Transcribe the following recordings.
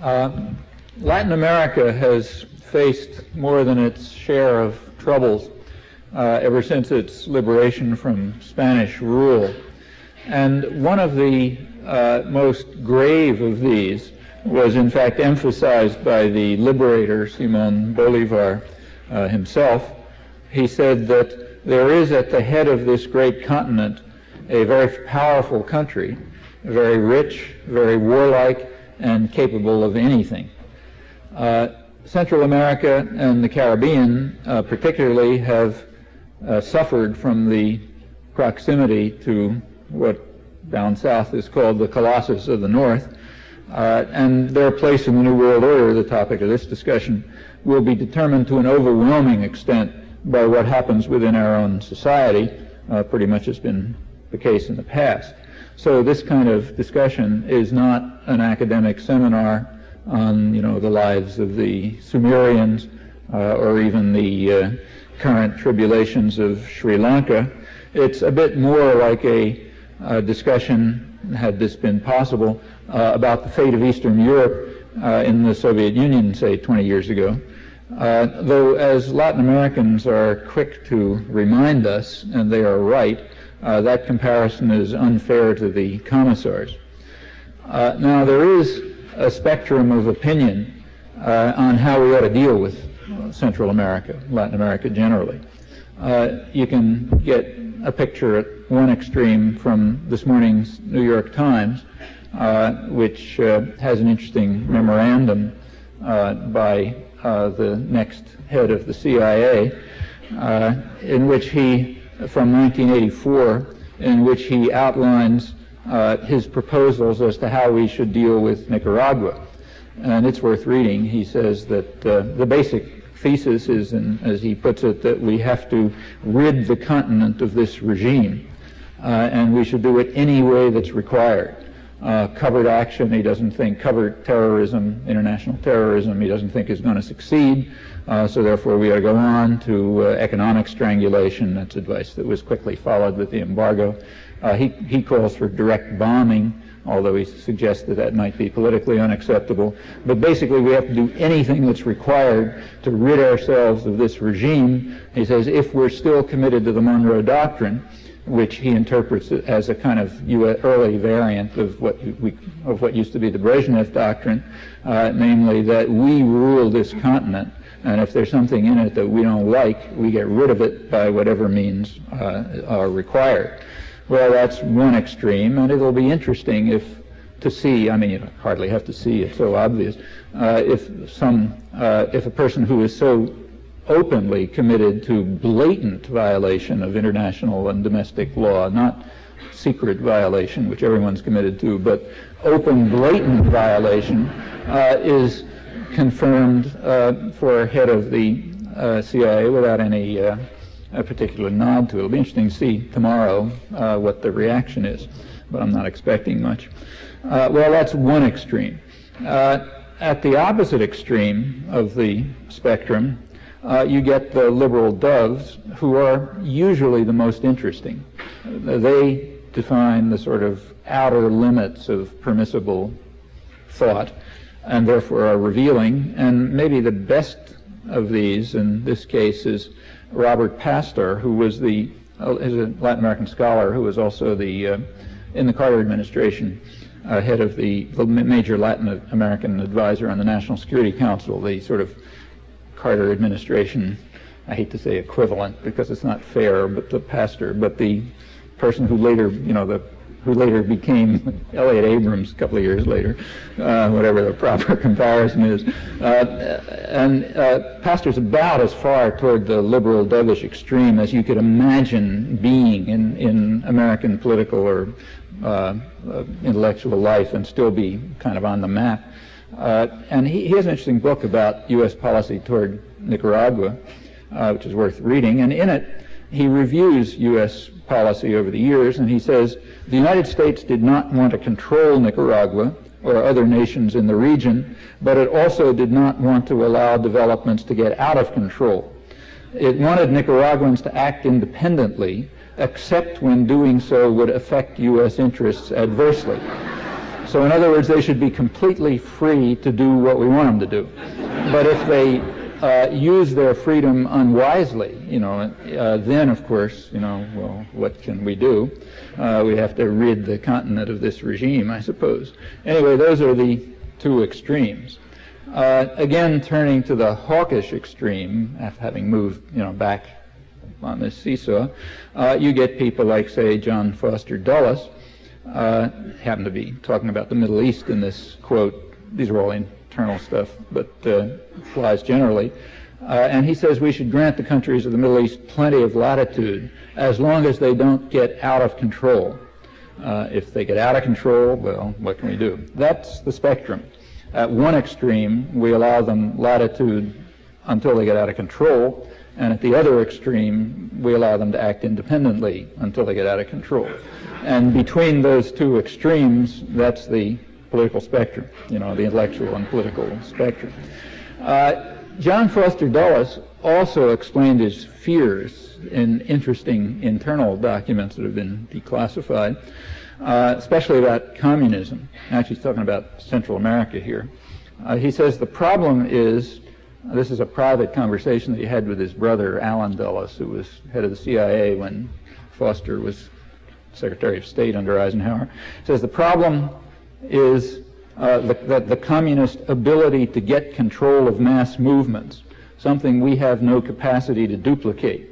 Latin America has faced more than its share of troubles ever since its liberation from Spanish rule. And one of the most grave of these was in fact emphasized by the liberator Simón Bolívar himself. He said that there is at the head of this great continent a very powerful country, very rich, very warlike, and capable of anything. Central America and the Caribbean particularly have suffered from the proximity to what down south is called the Colossus of the North, and their place in the New World Order, the topic of this discussion, will be determined to an overwhelming extent by what happens within our own society, pretty much has been the case in the past. So this kind of discussion is not an academic seminar on, the lives of the Sumerians or even the current tribulations of Sri Lanka. It's a bit more like a discussion, had this been possible, about the fate of Eastern Europe in the Soviet Union, say, 20 years ago. Though, as Latin Americans are quick to remind us, and they are right, that comparison is unfair to the commissars. Now, there is a spectrum of opinion on how we ought to deal with Central America, Latin America generally. You can get a picture at one extreme from this morning's New York Times, which has an interesting memorandum by the next head of the CIA, in which he, from 1984, in which he outlines his proposals as to how we should deal with Nicaragua. And it's worth reading. He says that the basic thesis is, as he puts it, that we have to rid the continent of this regime, and we should do it any way that's required. Covert action, he doesn't think, covert terrorism, international terrorism, he doesn't think is going to succeed, so therefore we ought to go on to economic strangulation. That's advice that was quickly followed with the embargo. He calls for direct bombing, although he suggests that that might be politically unacceptable. But basically we have to do anything that's required to rid ourselves of this regime. He says if we're still committed to the Monroe Doctrine, which he interprets as a kind of early variant of what used to be the Brezhnev Doctrine, namely that we rule this continent, and if there's something in it that we don't like, we get rid of it by whatever means are required. Well, that's one extreme, and it'll be interesting to see, I mean, you hardly have to see, it's so obvious, if a person who is so openly committed to blatant violation of international and domestic law, not secret violation, which everyone's committed to, but open, blatant violation, is confirmed for head of the CIA without any a particular nod to it. It'll be interesting to see tomorrow what the reaction is, but I'm not expecting much. Well, that's one extreme. At the opposite extreme of the spectrum, you get the liberal doves, who are usually the most interesting. They define the sort of outer limits of permissible thought, and therefore are revealing. And maybe the best of these in this case is Robert Pastor, who was is a Latin American scholar who was also in the Carter administration, head of the major Latin American advisor on the National Security Council, the sort of Carter administration, I hate to say equivalent because it's not fair, but the person who later, who later became Elliott Abrams a couple of years later, whatever the proper comparison is. And Pastor's about as far toward the liberal dovish extreme as you could imagine being in American political or intellectual life and still be kind of on the map. And he has an interesting book about U.S. policy toward Nicaragua, which is worth reading. And in it, he reviews U.S. policy over the years, and he says, the United States did not want to control Nicaragua or other nations in the region, but it also did not want to allow developments to get out of control. It wanted Nicaraguans to act independently, except when doing so would affect U.S. interests adversely. So in other words, they should be completely free to do what we want them to do. But if they use their freedom unwisely, then of course, well, what can we do? We have to rid the continent of this regime, I suppose. Anyway, those are the two extremes. Again, turning to the hawkish extreme, after having moved, back on this seesaw, you get people like, say, John Foster Dulles, happen to be talking about the Middle East in this quote. These are all internal stuff, but applies generally. And he says we should grant the countries of the Middle East plenty of latitude as long as they don't get out of control. If they get out of control, well, what can we do? That's the spectrum. At one extreme, we allow them latitude until they get out of control, and at the other extreme, we allow them to act independently until they get out of control. And between those two extremes, that's the political spectrum, the intellectual and political spectrum. John Foster Dulles also explained his fears in interesting internal documents that have been declassified, especially about communism. Actually, he's talking about Central America here. He says the problem is, this is a private conversation that he had with his brother, Alan Dulles, who was head of the CIA when Foster was Secretary of State under Eisenhower. He says the problem is the communist ability to get control of mass movements, something we have no capacity to duplicate.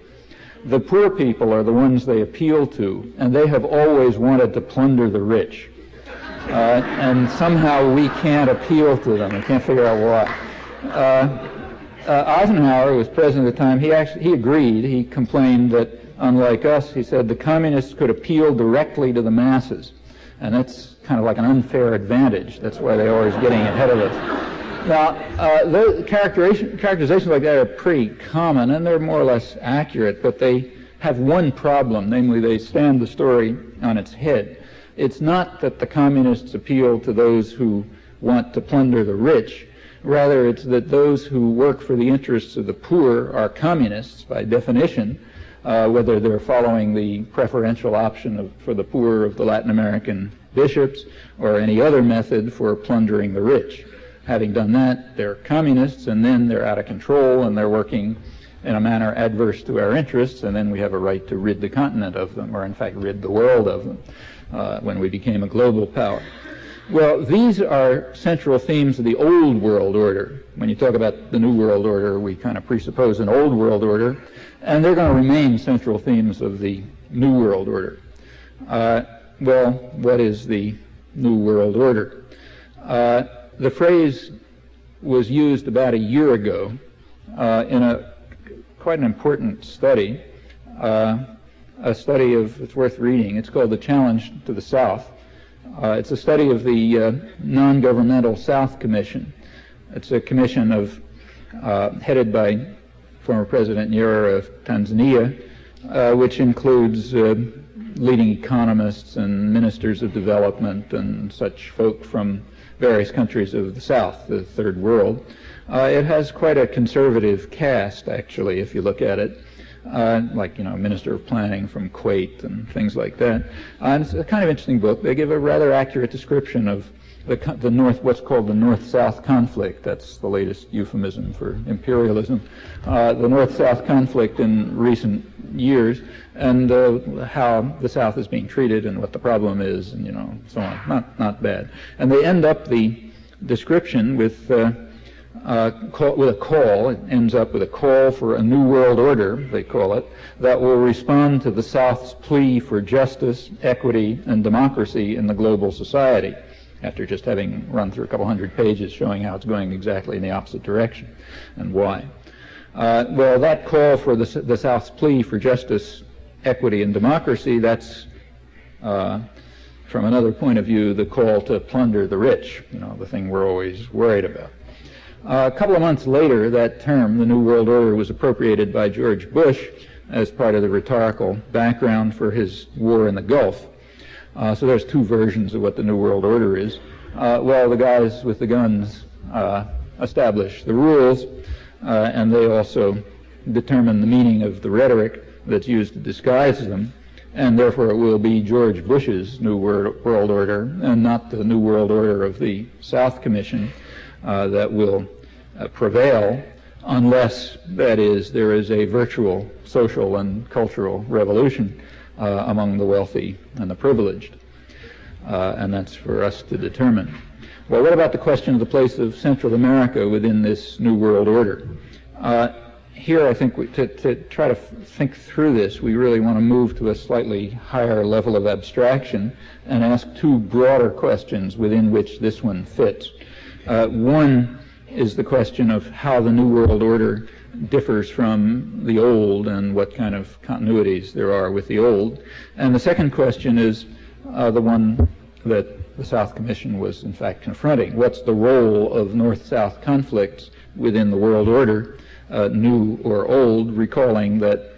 The poor people are the ones they appeal to, and they have always wanted to plunder the rich. And somehow we can't appeal to them. We can't figure out why. Eisenhower, who was president at the time, he agreed. He complained that, unlike us, he said, the communists could appeal directly to the masses. And that's kind of like an unfair advantage. That's why they're always getting ahead of us. Now, those characterizations like that are pretty common, and they're more or less accurate, but they have one problem, namely they stand the story on its head. It's not that the communists appeal to those who want to plunder the rich. Rather, it's that those who work for the interests of the poor are communists by definition, whether they're following the preferential option for the poor of the Latin American bishops or any other method for plundering the rich. Having done that, they're communists, and then they're out of control, and they're working in a manner adverse to our interests, and then we have a right to rid the continent of them, or in fact rid the world of them, when we became a global power. Well, these are central themes of the old world order. When you talk about the new world order, we kind of presuppose an old world order, and they're going to remain central themes of the new world order. Well, what is the new world order? The phrase was used about a year ago in quite an important study, a study it's worth reading. It's called The Challenge to the South. It's a study of the Non-Governmental South Commission. It's a commission headed by former President Nyerere of Tanzania, which includes leading economists and ministers of development and such folk from various countries of the South, the Third World. It has quite a conservative cast, actually, if you look at it. Like, Minister of Planning from Kuwait and things like that. And it's a kind of interesting book. They give a rather accurate description of what's called the North-South conflict. That's the latest euphemism for imperialism. The North-South conflict in recent years, and how the South is being treated and what the problem is, and so on. Not bad. And they end up the description with a call. It ends up with a call for a new world order, they call it, that will respond to the South's plea for justice, equity, and democracy in the global society, after just having run through a couple hundred pages showing how it's going exactly in the opposite direction and why. Well, that call for the South's plea for justice, equity, and democracy, that's, from another point of view, the call to plunder the rich, the thing we're always worried about. A couple of months later, that term, the New World Order, was appropriated by George Bush as part of the rhetorical background for his war in the Gulf. So there's two versions of what the New World Order is. Well, the guys with the guns establish the rules, and they also determine the meaning of the rhetoric that's used to disguise them. and therefore it will be George Bush's New World Order and not the New World Order of the South Commission that will prevail, unless, that is, there is a virtual social and cultural revolution among the wealthy and the privileged. And that's for us to determine. Well, what about the question of the place of Central America within this New World Order? Here, I think to try to think through this, we really want to move to a slightly higher level of abstraction and ask two broader questions within which this one fits. One is the question of how the New World Order differs from the old and what kind of continuities there are with the old. And the second question is the one that the South Commission was in fact confronting. What's the role of North-South conflicts within the world order, new or old, recalling that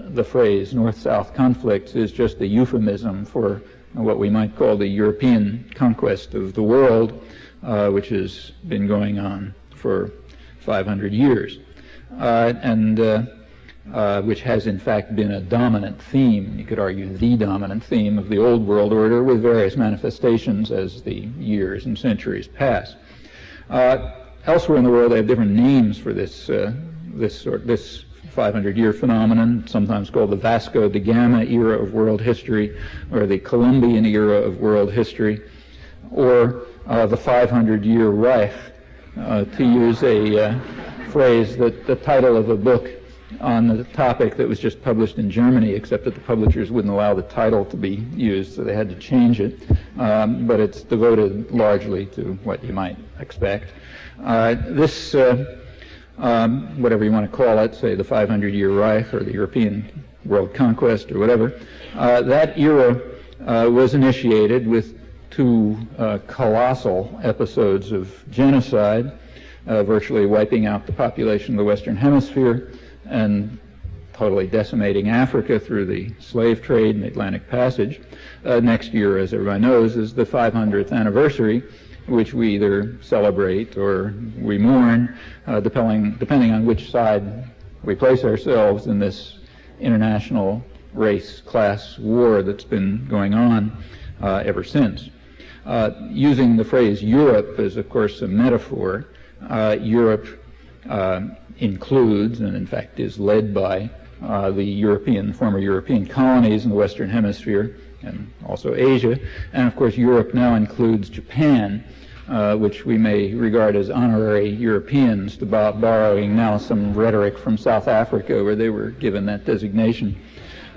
the phrase North-South conflicts is just a euphemism for what we might call the European conquest of the world, which has been going on for 500 years, which has in fact been a dominant theme, you could argue the dominant theme of the old world order, with various manifestations as the years and centuries pass. Elsewhere in the world they have different names for this 500-year phenomenon, sometimes called the Vasco da Gama era of world history, or the Columbian era of world history, or the 500-year Reich, to use a phrase that the title of a book on the topic that was just published in Germany, except that the publishers wouldn't allow the title to be used, so they had to change it. But it's devoted largely to what you might expect. This, whatever you want to call it, say the 500-year Reich or the European world conquest or whatever, that era was initiated with two colossal episodes of genocide, virtually wiping out the population of the Western Hemisphere and totally decimating Africa through the slave trade and the Atlantic Passage. Next year, as everybody knows, is the 500th anniversary, which we either celebrate or we mourn, depending on which side we place ourselves in this international race-class war that's been going on ever since. Using the phrase Europe is, of course, a metaphor. Europe includes, and in fact is led by, the former European colonies in the Western Hemisphere and also Asia. And of course Europe now includes Japan, which we may regard as honorary Europeans, borrowing now some rhetoric from South Africa where they were given that designation.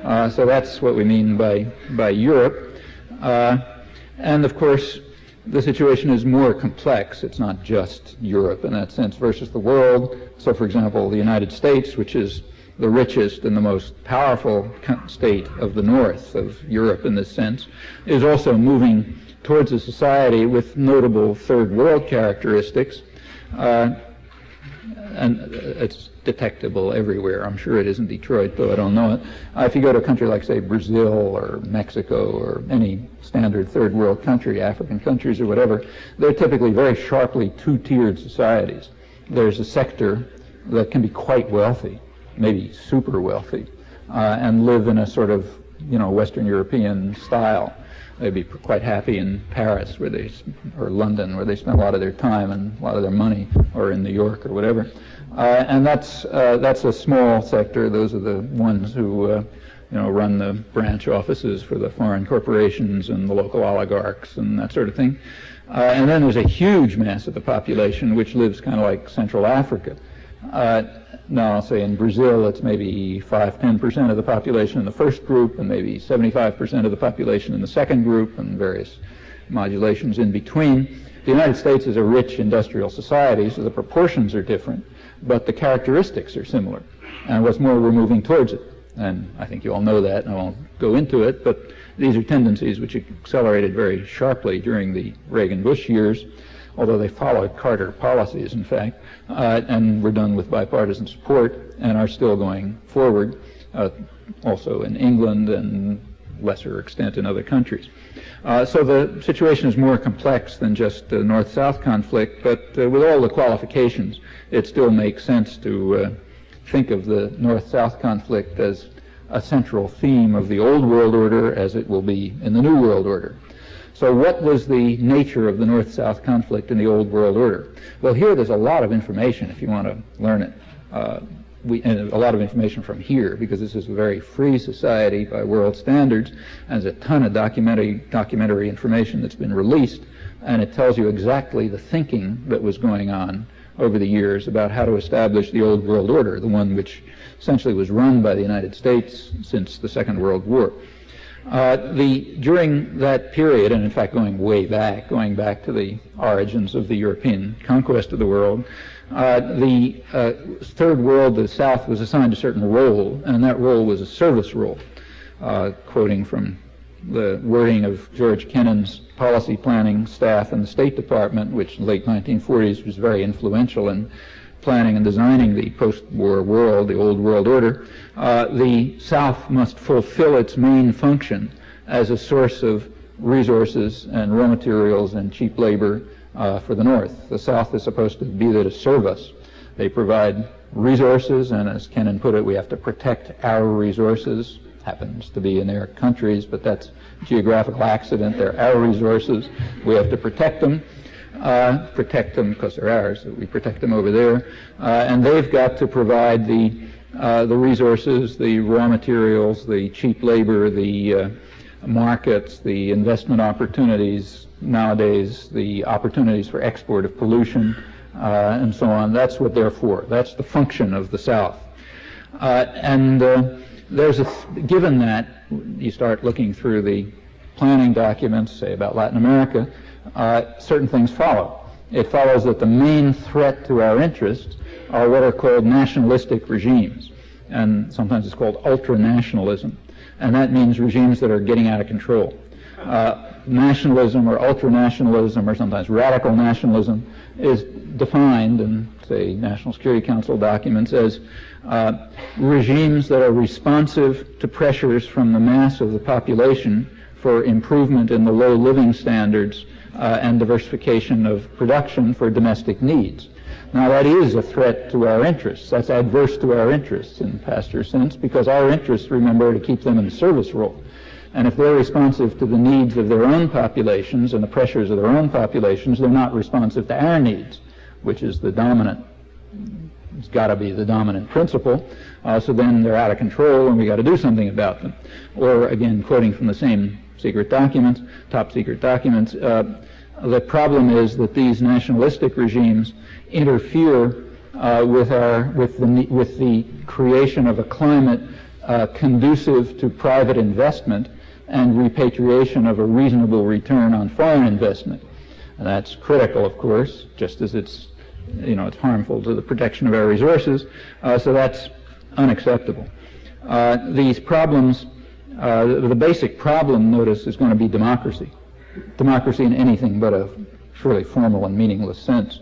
So that's what we mean by Europe. And of course the situation is more complex. It's not just Europe in that sense versus the world. So for example, the United States, which is the richest and the most powerful state of the north of Europe in this sense, is also moving towards a society with notable third world characteristics. And it's detectable everywhere. I'm sure it is in Detroit, though I don't know it. If you go to a country like, say, Brazil or Mexico or any standard third world country, African countries or whatever, they're typically very sharply two-tiered societies. There's a sector that can be quite wealthy, maybe super wealthy, and live in a sort of, Western European style. They'd be quite happy in Paris or London, where they spend a lot of their time and a lot of their money, or in New York or whatever. And that's a small sector. Those are the ones who run the branch offices for the foreign corporations and the local oligarchs and that sort of thing. And then there's a huge mass of the population which lives kind of like Central Africa. Now, I'll say in Brazil, it's maybe 5-10% of the population in the first group, and maybe 75% of the population in the second group, and various modulations in between. The United States is a rich industrial society, so the proportions are different, but the characteristics are similar. And what's more, we're moving towards it. And I think you all know that, and I won't go into it, but these are tendencies which accelerated very sharply during the Reagan-Bush years, although they followed Carter policies, in fact, and were done with bipartisan support and are still going forward, also in England and lesser extent in other countries. So the situation is more complex than just the North-South conflict, but with all the qualifications, it still makes sense to think of the North-South conflict as a central theme of the old world order as it will be in the new world order. So what was the nature of the North-South conflict in the old world order? Well, here there's a lot of information if you want to learn it. And a lot of information from here, because this is a very free society by world standards, and there's a ton of documentary information that's been released, and it tells you exactly the thinking that was going on over the years about how to establish the old world order, the one which essentially was run by the United States since the Second World War. During that period, and in fact going back to the origins of the European conquest of the world, the Third World, the South, was assigned a certain role, and that role was a service role. Quoting from the wording of George Kennan's policy planning staff in the State Department, which in the late 1940s was very influential in planning and designing the post-war world, the old world order, the South must fulfill its main function as a source of resources and raw materials and cheap labor for the North. The South is supposed to be there to serve us. They provide resources, and as Kennan put it, we have to protect our resources. Happens to be in their countries, but that's a geographical accident. They're our resources. We have to protect them because they're ours. So we protect them over there, and they've got to provide the resources, the raw materials, the cheap labor, the markets, the investment opportunities nowadays, the opportunities for export of pollution, and so on. That's what they're for. That's the function of the South. Given that, you start looking through the planning documents, say about Latin America, certain things follow. It follows that the main threat to our interests are what are called nationalistic regimes, and sometimes it's called ultranationalism, and that means regimes that are getting out of control. Nationalism or ultranationalism, or sometimes radical nationalism, is defined in, say, National Security Council documents as regimes that are responsive to pressures from the mass of the population for improvement in the low living standards and diversification of production for domestic needs. Now, that is a threat to our interests. That's adverse to our interests in Pasteur's sense, because our interests, remember, are to keep them in the service role. And if they're responsive to the needs of their own populations and the pressures of their own populations, they're not responsive to our needs, which is the dominant, it's got to be the dominant principle. So then they're out of control, and we got to do something about them. Or, again, quoting from the same secret documents, top secret documents, the problem is that these nationalistic regimes interfere with the creation of a climate conducive to private investment and repatriation of a reasonable return on foreign investment. And that's critical, of course, just as it's harmful to the protection of our resources. So that's unacceptable. These problems, the basic problem, notice, is going to be democracy. Democracy in anything but a surely formal and meaningless sense.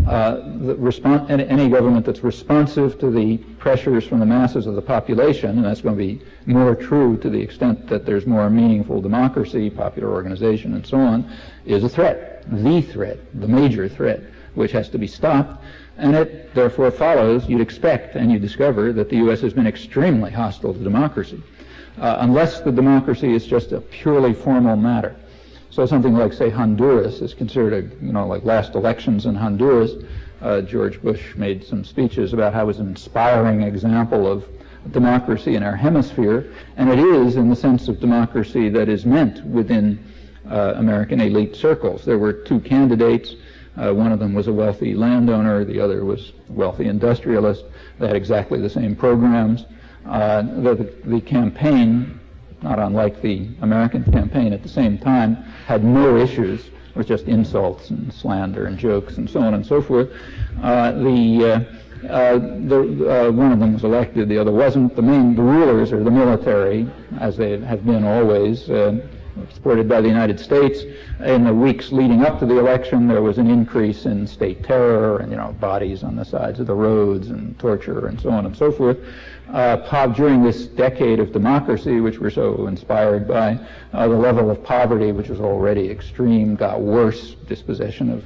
Any government that's responsive to the pressures from the masses of the population, and that's going to be more true to the extent that there's more meaningful democracy, popular organization, and so on, is a threat, the major threat, which has to be stopped. And it therefore follows, you'd expect and you discover, that the U.S. has been extremely hostile to democracy, unless the democracy is just a purely formal matter. So something like, say, Honduras is considered, like last elections in Honduras. George Bush made some speeches about how it was an inspiring example of democracy in our hemisphere, and it is in the sense of democracy that is meant within American elite circles. There were two candidates. One of them was a wealthy landowner, the other was a wealthy industrialist. They had exactly the same programs. The campaign, not unlike the American campaign at the same time, had no issues with just insults and slander and jokes and so on and so forth. One of them was elected, the other wasn't. The rulers are the military, as they have been always, supported by the United States. In the weeks leading up to the election, there was an increase in state terror and, bodies on the sides of the roads and torture and so on and so forth. During this decade of democracy, which we're so inspired by, the level of poverty, which was already extreme, got worse. Dispossession of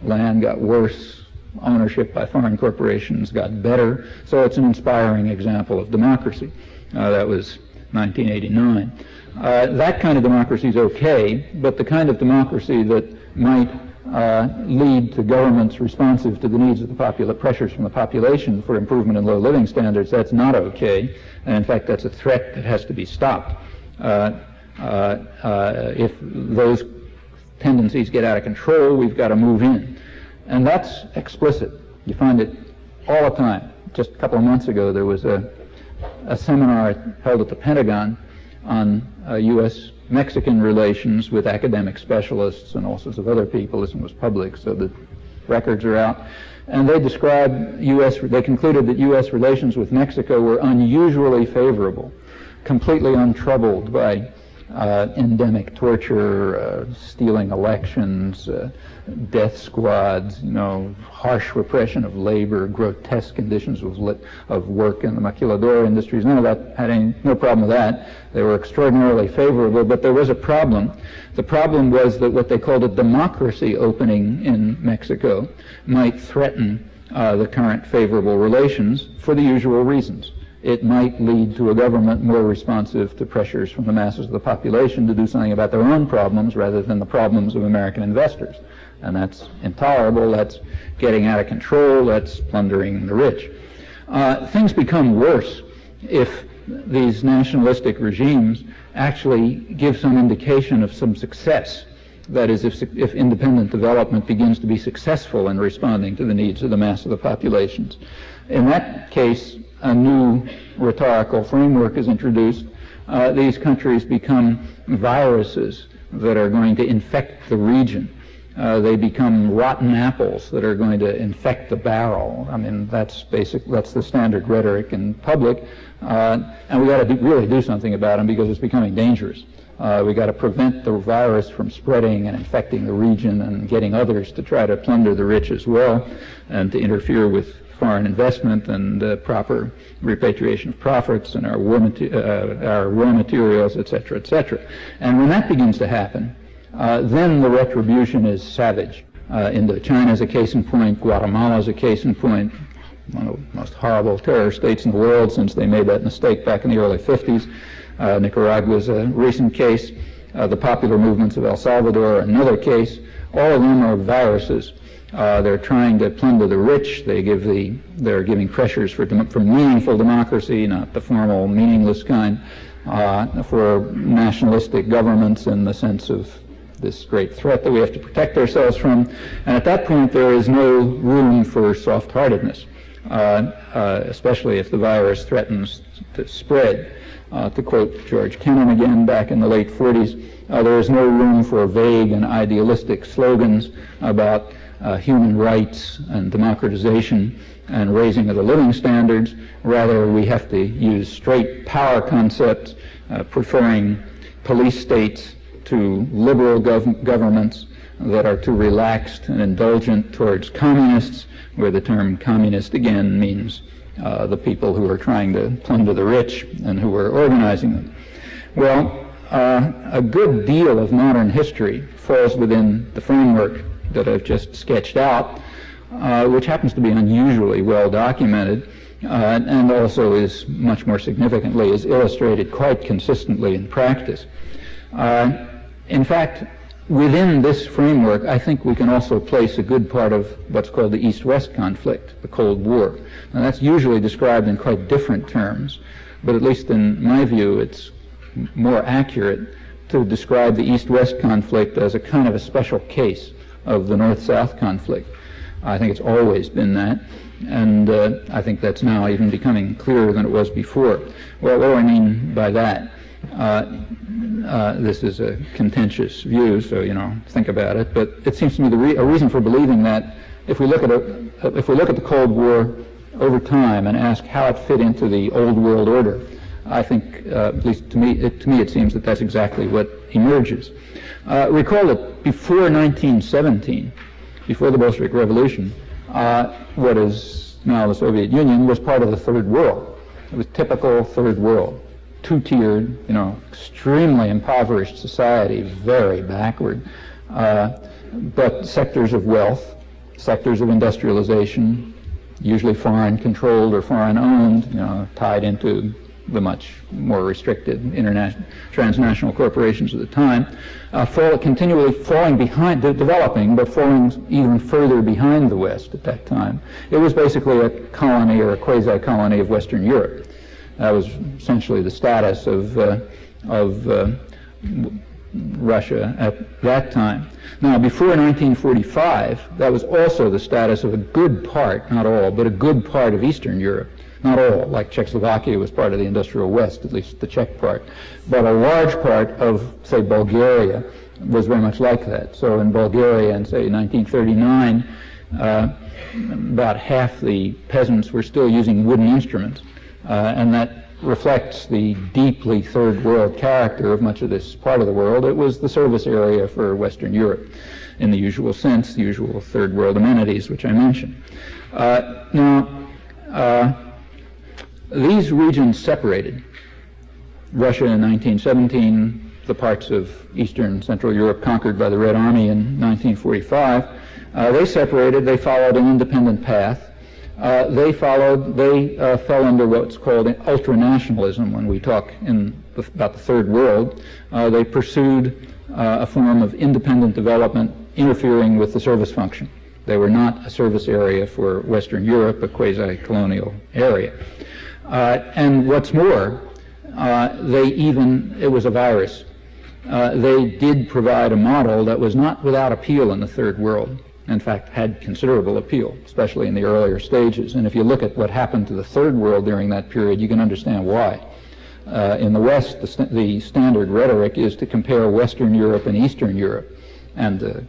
land got worse. Ownership by foreign corporations got better. So it's an inspiring example of democracy. That was 1989. That kind of democracy is okay, but the kind of democracy that might lead to governments responsive to the needs of the pressures from the population for improvement in low living standards, that's not okay. And in fact, that's a threat that has to be stopped. If those tendencies get out of control, we've got to move in. And that's explicit. You find it all the time. Just a couple of months ago, there was a seminar held at the Pentagon on U.S.-Mexican relations with academic specialists and all sorts of other people. This one was public, so the records are out. And they described they concluded that U.S. relations with Mexico were unusually favorable, completely untroubled by endemic torture, stealing elections, death squads, harsh repression of labor, grotesque conditions of work in the maquiladora industries. None of that no problem with that. They were extraordinarily favorable, but there was a problem. The problem was that what they called a democracy opening in Mexico might threaten the current favorable relations for the usual reasons. It might lead to a government more responsive to pressures from the masses of the population to do something about their own problems rather than the problems of American investors. And that's intolerable, that's getting out of control, that's plundering the rich. Things become worse if these nationalistic regimes actually give some indication of some success. That is, if independent development begins to be successful in responding to the needs of the mass of the populations. In that case, a new rhetorical framework is introduced. These countries become viruses that are going to infect the region. They become rotten apples that are going to infect the barrel. I mean, that's the standard rhetoric in public. And we got to really do something about them because it's becoming dangerous. We got to prevent the virus from spreading and infecting the region and getting others to try to plunder the rich as well and to interfere with foreign investment and proper repatriation of profits and our raw materials, et cetera, et cetera. And when that begins to happen, then the retribution is savage. Indochina is a case in point. Guatemala is a case in point. One of the most horrible terror states in the world since they made that mistake back in the early 50s. Nicaragua is a recent case. The popular movements of El Salvador are another case. All of them are viruses. They're trying to plunder the rich. They're giving pressures for meaningful democracy, not the formal, meaningless kind, for nationalistic governments in the sense of this great threat that we have to protect ourselves from. And at that point, there is no room for soft-heartedness, especially if the virus threatens to spread. To quote George Kennan again back in the late 40s, there is no room for vague and idealistic slogans about human rights and democratization and raising of the living standards. Rather, we have to use straight power concepts, preferring police states to liberal governments that are too relaxed and indulgent towards communists, where the term communist again means the people who are trying to plunder the rich and who are organizing them. Well, a good deal of modern history falls within the framework that I've just sketched out, which happens to be unusually well documented, and also is much more significantly is illustrated quite consistently in practice. In fact, within this framework, I think we can also place a good part of what's called the East-West conflict, the Cold War. Now, that's usually described in quite different terms, but at least in my view, it's more accurate to describe the East-West conflict as a kind of a special case of the North-South conflict. I think it's always been that, and I think that's now even becoming clearer than it was before. Well, what do I mean by that? This is a contentious view, so think about it. But it seems to me a reason for believing that, if we look at the Cold War over time and ask how it fit into the old world order, I think, at least to me, it seems that that's exactly what emerges. Recall that before 1917, before the Bolshevik Revolution, what is now the Soviet Union was part of the Third World. It was typical Third World. Two-tiered, extremely impoverished society, very backward, but sectors of wealth, sectors of industrialization, usually foreign-controlled or foreign-owned, tied into the much more restricted transnational corporations of the time, continually falling behind, developing, but falling even further behind the West at that time. It was basically a colony or a quasi-colony of Western Europe. That was essentially the status of Russia at that time. Now, before 1945, that was also the status of a good part, not all, but a good part of Eastern Europe. Not all, like Czechoslovakia was part of the industrial West, at least the Czech part. But a large part of, say, Bulgaria was very much like that. So in Bulgaria in, say, 1939, about half the peasants were still using wooden instruments, and that reflects the deeply third world character of much of this part of the world. It was the service area for Western Europe in the usual sense, the usual third world amenities which I mentioned. These regions separated. Russia in 1917, the parts of Eastern Central Europe conquered by the Red Army in 1945, they separated, they followed an independent path. They fell under what's called ultranationalism when we talk about the third world. They pursued a form of independent development interfering with the service function. They were not a service area for Western Europe, a quasi-colonial area. And what's more, it was a virus. They did provide a model that was not without appeal in the third world. In fact, had considerable appeal, especially in the earlier stages. And if you look at what happened to the third world during that period, you can understand why. In the West, the standard rhetoric is to compare Western Europe and Eastern Europe and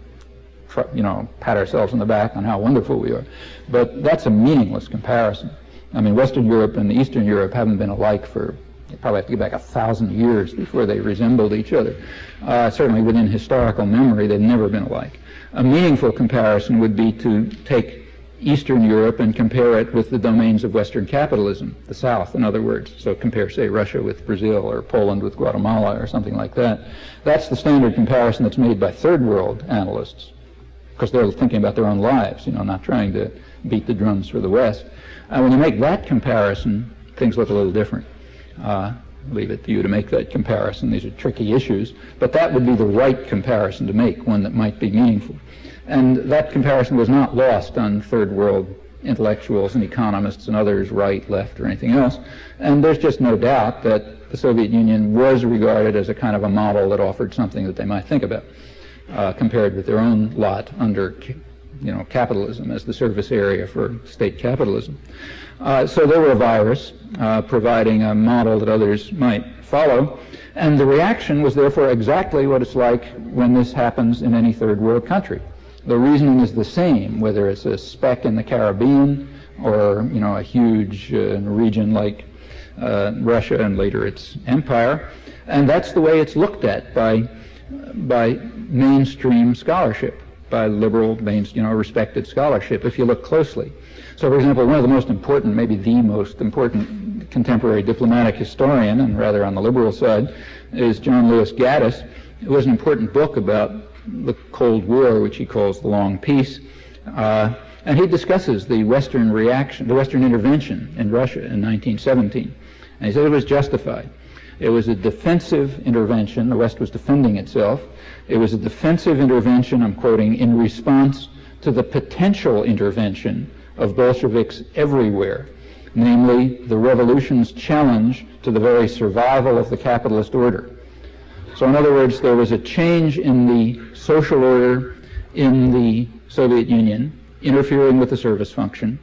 pat ourselves on the back on how wonderful we are. But that's a meaningless comparison. I mean, Western Europe and Eastern Europe haven't been alike for, you probably have to go back 1,000 years before they resembled each other. Certainly within historical memory, they've never been alike. A meaningful comparison would be to take Eastern Europe and compare it with the domains of Western capitalism, the South, in other words. So compare, say, Russia with Brazil or Poland with Guatemala or something like that. That's the standard comparison that's made by third world analysts, because they're thinking about their own lives, not trying to beat the drums for the West. And when you make that comparison, things look a little different. Leave it to you to make that comparison. These are tricky issues, but that would be the right comparison to make, one that might be meaningful. And that comparison was not lost on third world intellectuals and economists and others, right, left, or anything else. And there's just no doubt that the Soviet Union was regarded as a kind of a model that offered something that they might think about, compared with their own lot under capitalism as the service area for state capitalism. So they were a virus, providing a model that others might follow, and the reaction was therefore exactly what it's like when this happens in any third world country. The reasoning is the same, whether it's a speck in the Caribbean or a huge region like Russia and later its empire, and that's the way it's looked at by mainstream scholarship, by liberal, respected scholarship, if you look closely. So, for example, one of the most important, maybe the most important contemporary diplomatic historian, and rather on the liberal side, is John Lewis Gaddis, who has an important book about the Cold War, which he calls The Long Peace, and he discusses the Western reaction, the Western intervention in Russia in 1917, and he said it was justified. It was a defensive intervention. The West was defending itself. It was a defensive intervention, I'm quoting, in response to the potential intervention of Bolsheviks everywhere, namely the revolution's challenge to the very survival of the capitalist order. So in other words, there was a change in the social order in the Soviet Union, interfering with the service function,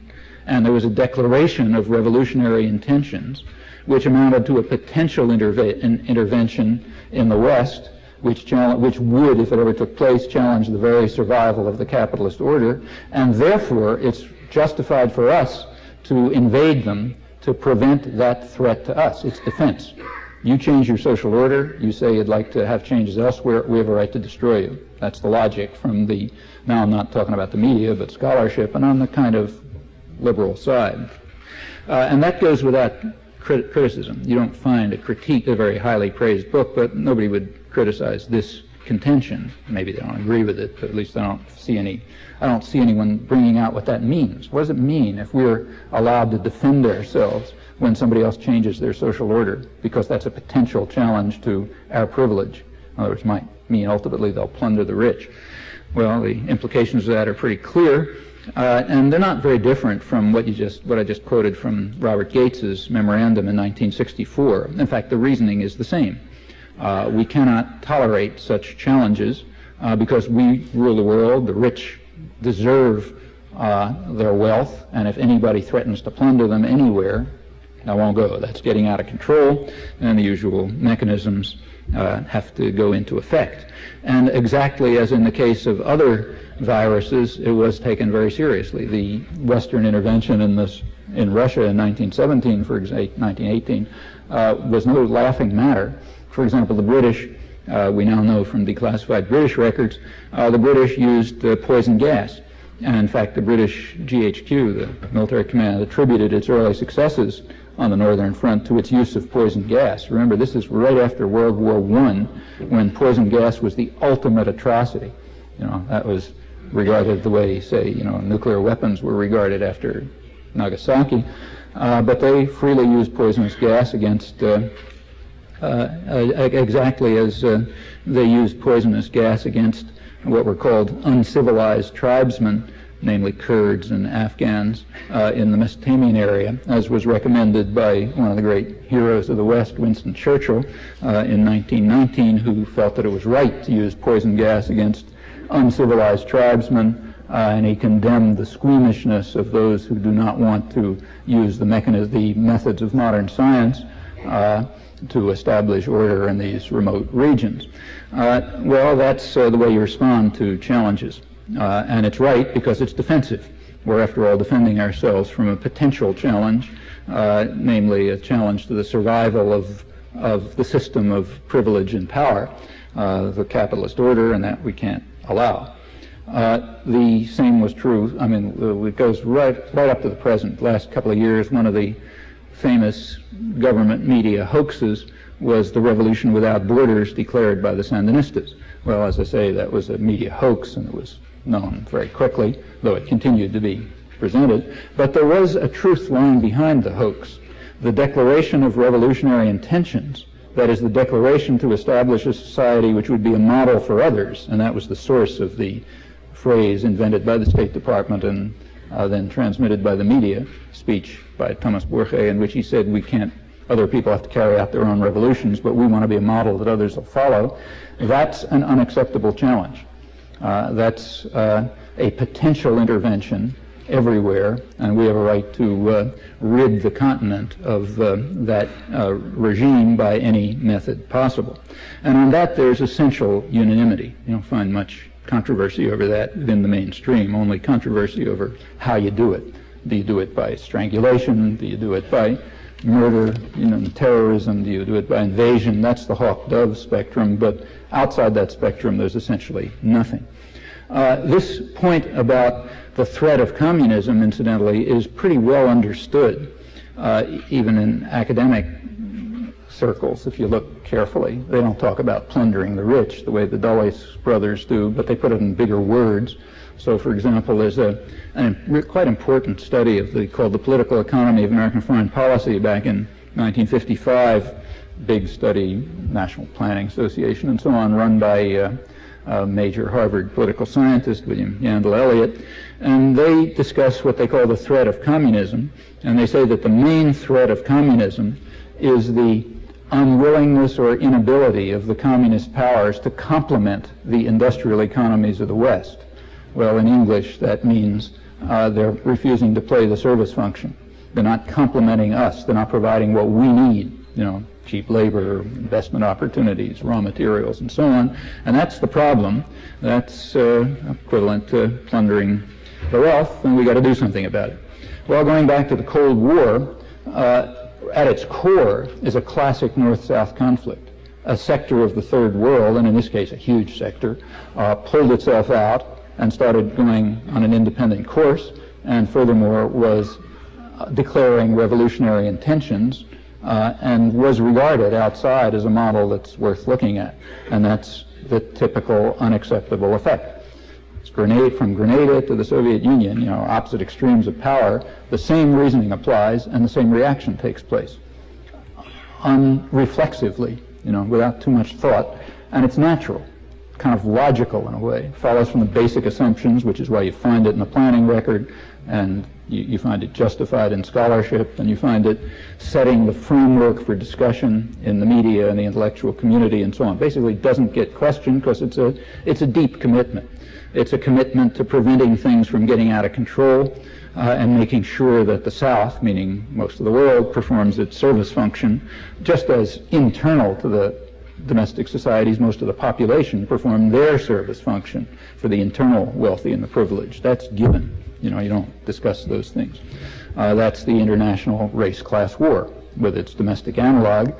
and there was a declaration of revolutionary intentions, which amounted to a potential intervention in the West, which would, if it ever took place, challenge the very survival of the capitalist order, and therefore it's justified for us to invade them to prevent that threat to us. It's defense. You change your social order, you say you'd like to have changes elsewhere, we have a right to destroy you. That's the logic from the, now I'm not talking about the media, but scholarship, and on the kind of liberal side. And that goes without criticism. You don't find a critique, a very highly praised book, but nobody would criticize this contention. Maybe they don't agree with it, but at least I don't see anyone bringing out what that means. What does it mean if we're allowed to defend ourselves when somebody else changes their social order, because that's a potential challenge to our privilege. In other words, might mean ultimately they'll plunder the rich. Well, the implications of that are pretty clear, and they're not very different from what I just quoted from Robert Gates's memorandum in 1964. In fact, the reasoning is the same. We cannot tolerate such challenges because we rule the world. The rich deserve their wealth, and if anybody threatens to plunder them anywhere, I won't go. That's getting out of control, and the usual mechanisms have to go into effect. And exactly as in the case of other viruses, it was taken very seriously. The Western intervention in Russia in 1917, for example, 1918, was no laughing matter. For example, the British, we now know from declassified British records, the British used poison gas. And in fact, the British GHQ, the military command, attributed its early successes on the Northern Front to its use of poison gas. Remember, this is right after World War I, when poison gas was the ultimate atrocity. That was regarded the way, say, nuclear weapons were regarded after Nagasaki. But they freely used poisonous gas against, exactly as they used poisonous gas against what were called uncivilized tribesmen, namely Kurds and Afghans, in the Mesopotamian area, as was recommended by one of the great heroes of the West, Winston Churchill, in 1919, who felt that it was right to use poison gas against uncivilized tribesmen, and he condemned the squeamishness of those who do not want to use the methods of modern science to establish order in these remote regions. Well, that's the way you respond to challenges. And it's right because it's defensive. We're, after all, defending ourselves from a potential challenge, namely a challenge to the survival of the system of privilege and power, the capitalist order, and that we can't allow. The same was true, it goes right up to the present. Last couple of years, one of the famous government media hoaxes was the revolution without borders declared by the Sandinistas. Well, as I say, that was a media hoax, and it was known very quickly, though it continued to be presented. But there was a truth lying behind the hoax. The declaration of revolutionary intentions, that is, the declaration to establish a society which would be a model for others, and that was the source of the phrase invented by the State Department and then transmitted by the media, speech by Thomas Borge, in which he said other people have to carry out their own revolutions, but we want to be a model that others will follow. That's an unacceptable challenge. That's a potential intervention everywhere, and we have a right to rid the continent of that regime by any method possible. And on that, there's essential unanimity. You don't find much controversy over that within the mainstream, only controversy over how you do it. Do you do it by strangulation? Do you do it by murder, terrorism? Do you do it by invasion? That's the hawk-dove spectrum, but outside that spectrum, there's essentially nothing. This point about the threat of communism, incidentally, is pretty well understood, even in academic circles, if you look carefully. They don't talk about plundering the rich the way the Dulles brothers do, but they put it in bigger words. So, for example, there's a quite important study called The Political Economy of American Foreign Policy back in 1955, big study, National Planning Association and so on, run by a major Harvard political scientist, William Yandell Elliott, and they discuss what they call the threat of communism, and they say that the main threat of communism is the unwillingness or inability of the communist powers to complement the industrial economies of the West. Well, in English, that means they're refusing to play the service function. They're not complementing us. They're not providing what we need, cheap labor, investment opportunities, raw materials, and so on. And that's the problem. That's equivalent to plundering the wealth, and we got to do something about it. Well, going back to the Cold War, at its core is a classic North-South conflict. A sector of the Third World, and in this case a huge sector, pulled itself out and started going on an independent course, and furthermore was declaring revolutionary intentions, and was regarded outside as a model that's worth looking at. And that's the typical unacceptable effect. From Grenada to the Soviet Union, you know, opposite extremes of power, the same reasoning applies and the same reaction takes place. Unreflexively, you know, without too much thought, and it's natural, kind of logical in a way. It follows from the basic assumptions, which is why you find it in the planning record, and you find it justified in scholarship, and you find it setting the framework for discussion in the media and the intellectual community and so on. Basically, it doesn't get questioned because it's a deep commitment. It's a commitment to preventing things from getting out of control and making sure that the South, meaning most of the world, performs its service function, just as internal to the domestic societies, most of the population perform their service function for the internal wealthy and the privileged. That's given. You know, you don't discuss those things. That's the international race-class war with its domestic analog.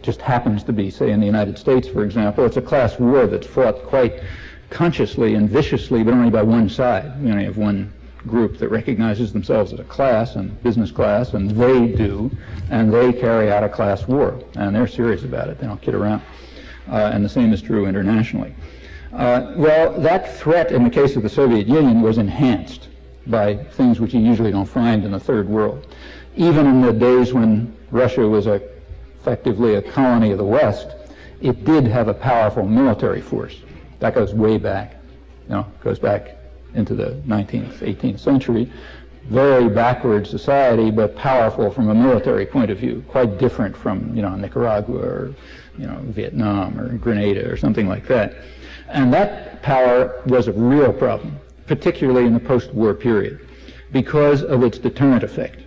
Just happens to be, say, in the United States, for example, it's a class war that's fought quite consciously and viciously, but only by one side. You only have one group that recognizes themselves as a class and business class, and they carry out a class war, and they're serious about it. They don't kid around. And the same is true internationally. Well, that threat in the case of the Soviet Union was enhanced by things which you usually don't find in the third world. Even in the days when Russia was effectively a colony of the West, it did have a powerful military force. That goes way back, you know, goes back into the 19th, 18th century. Very backward society, but powerful from a military point of view, quite different from, you know, Nicaragua or, you know, Vietnam or Grenada or something like that. And that power was a real problem, particularly in the post-war period, because of its deterrent effect.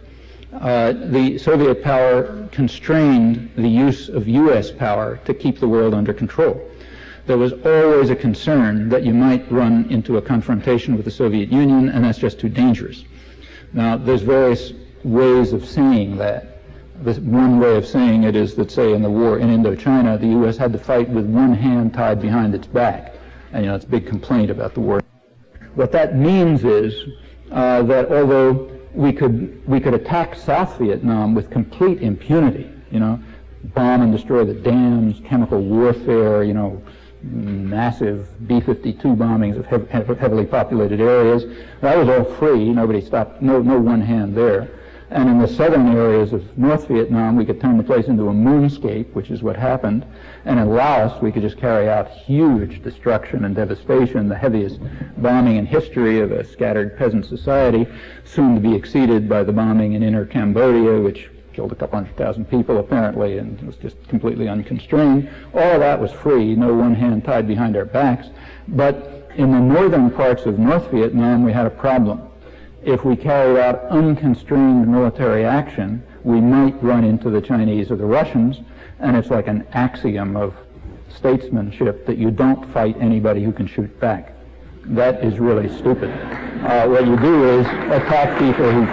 The Soviet power constrained the use of U.S. power to keep the world under control. There was always a concern that you might run into a confrontation with the Soviet Union, and that's just too dangerous. Now, there's various ways of saying that. One way of saying it is that, say, in the war in Indochina, the U.S. had to fight with one hand tied behind its back. And, you know, it's a big complaint about the war. What that means is that although we could attack South Vietnam with complete impunity, you know, bomb and destroy the dams, chemical warfare, you know, massive B-52 bombings of heavily populated areas. That was all free. Nobody stopped, no one hand there. And in the southern areas of North Vietnam, we could turn the place into a moonscape, which is what happened. And in Laos, we could just carry out huge destruction and devastation, the heaviest bombing in history of a scattered peasant society, soon to be exceeded by the bombing in Inner Cambodia, which killed a couple 100,000 people apparently, and was just completely unconstrained. All of that was free, no one hand tied behind our backs. But in the northern parts of North Vietnam, we had a problem. If we carried out unconstrained military action, we might run into the Chinese or the Russians, and it's like an axiom of statesmanship that you don't fight anybody who can shoot back. That is really stupid. What you do is attack people who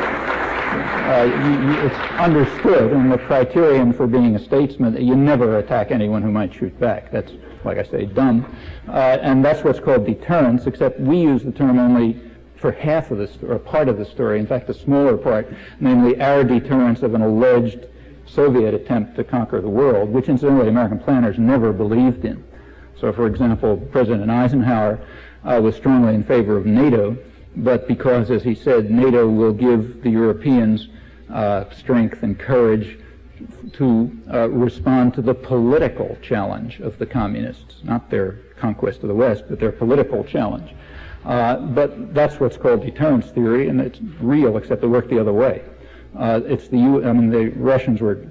it's understood, and the criterion for being a statesman, that you never attack anyone who might shoot back. That's, like I say, dumb. And that's what's called deterrence, except we use the term only for half of the story, or part of the story, in fact, the smaller part, namely our deterrence of an alleged Soviet attempt to conquer the world, which incidentally American planners never believed in. So, for example, President Eisenhower was strongly in favor of NATO, but because, as he said, NATO will give the Europeans strength and courage to respond to the political challenge of the communists, not their conquest of the West, but their political challenge. But that's what's called deterrence theory, and it's real, except it worked the other way. The Russians were,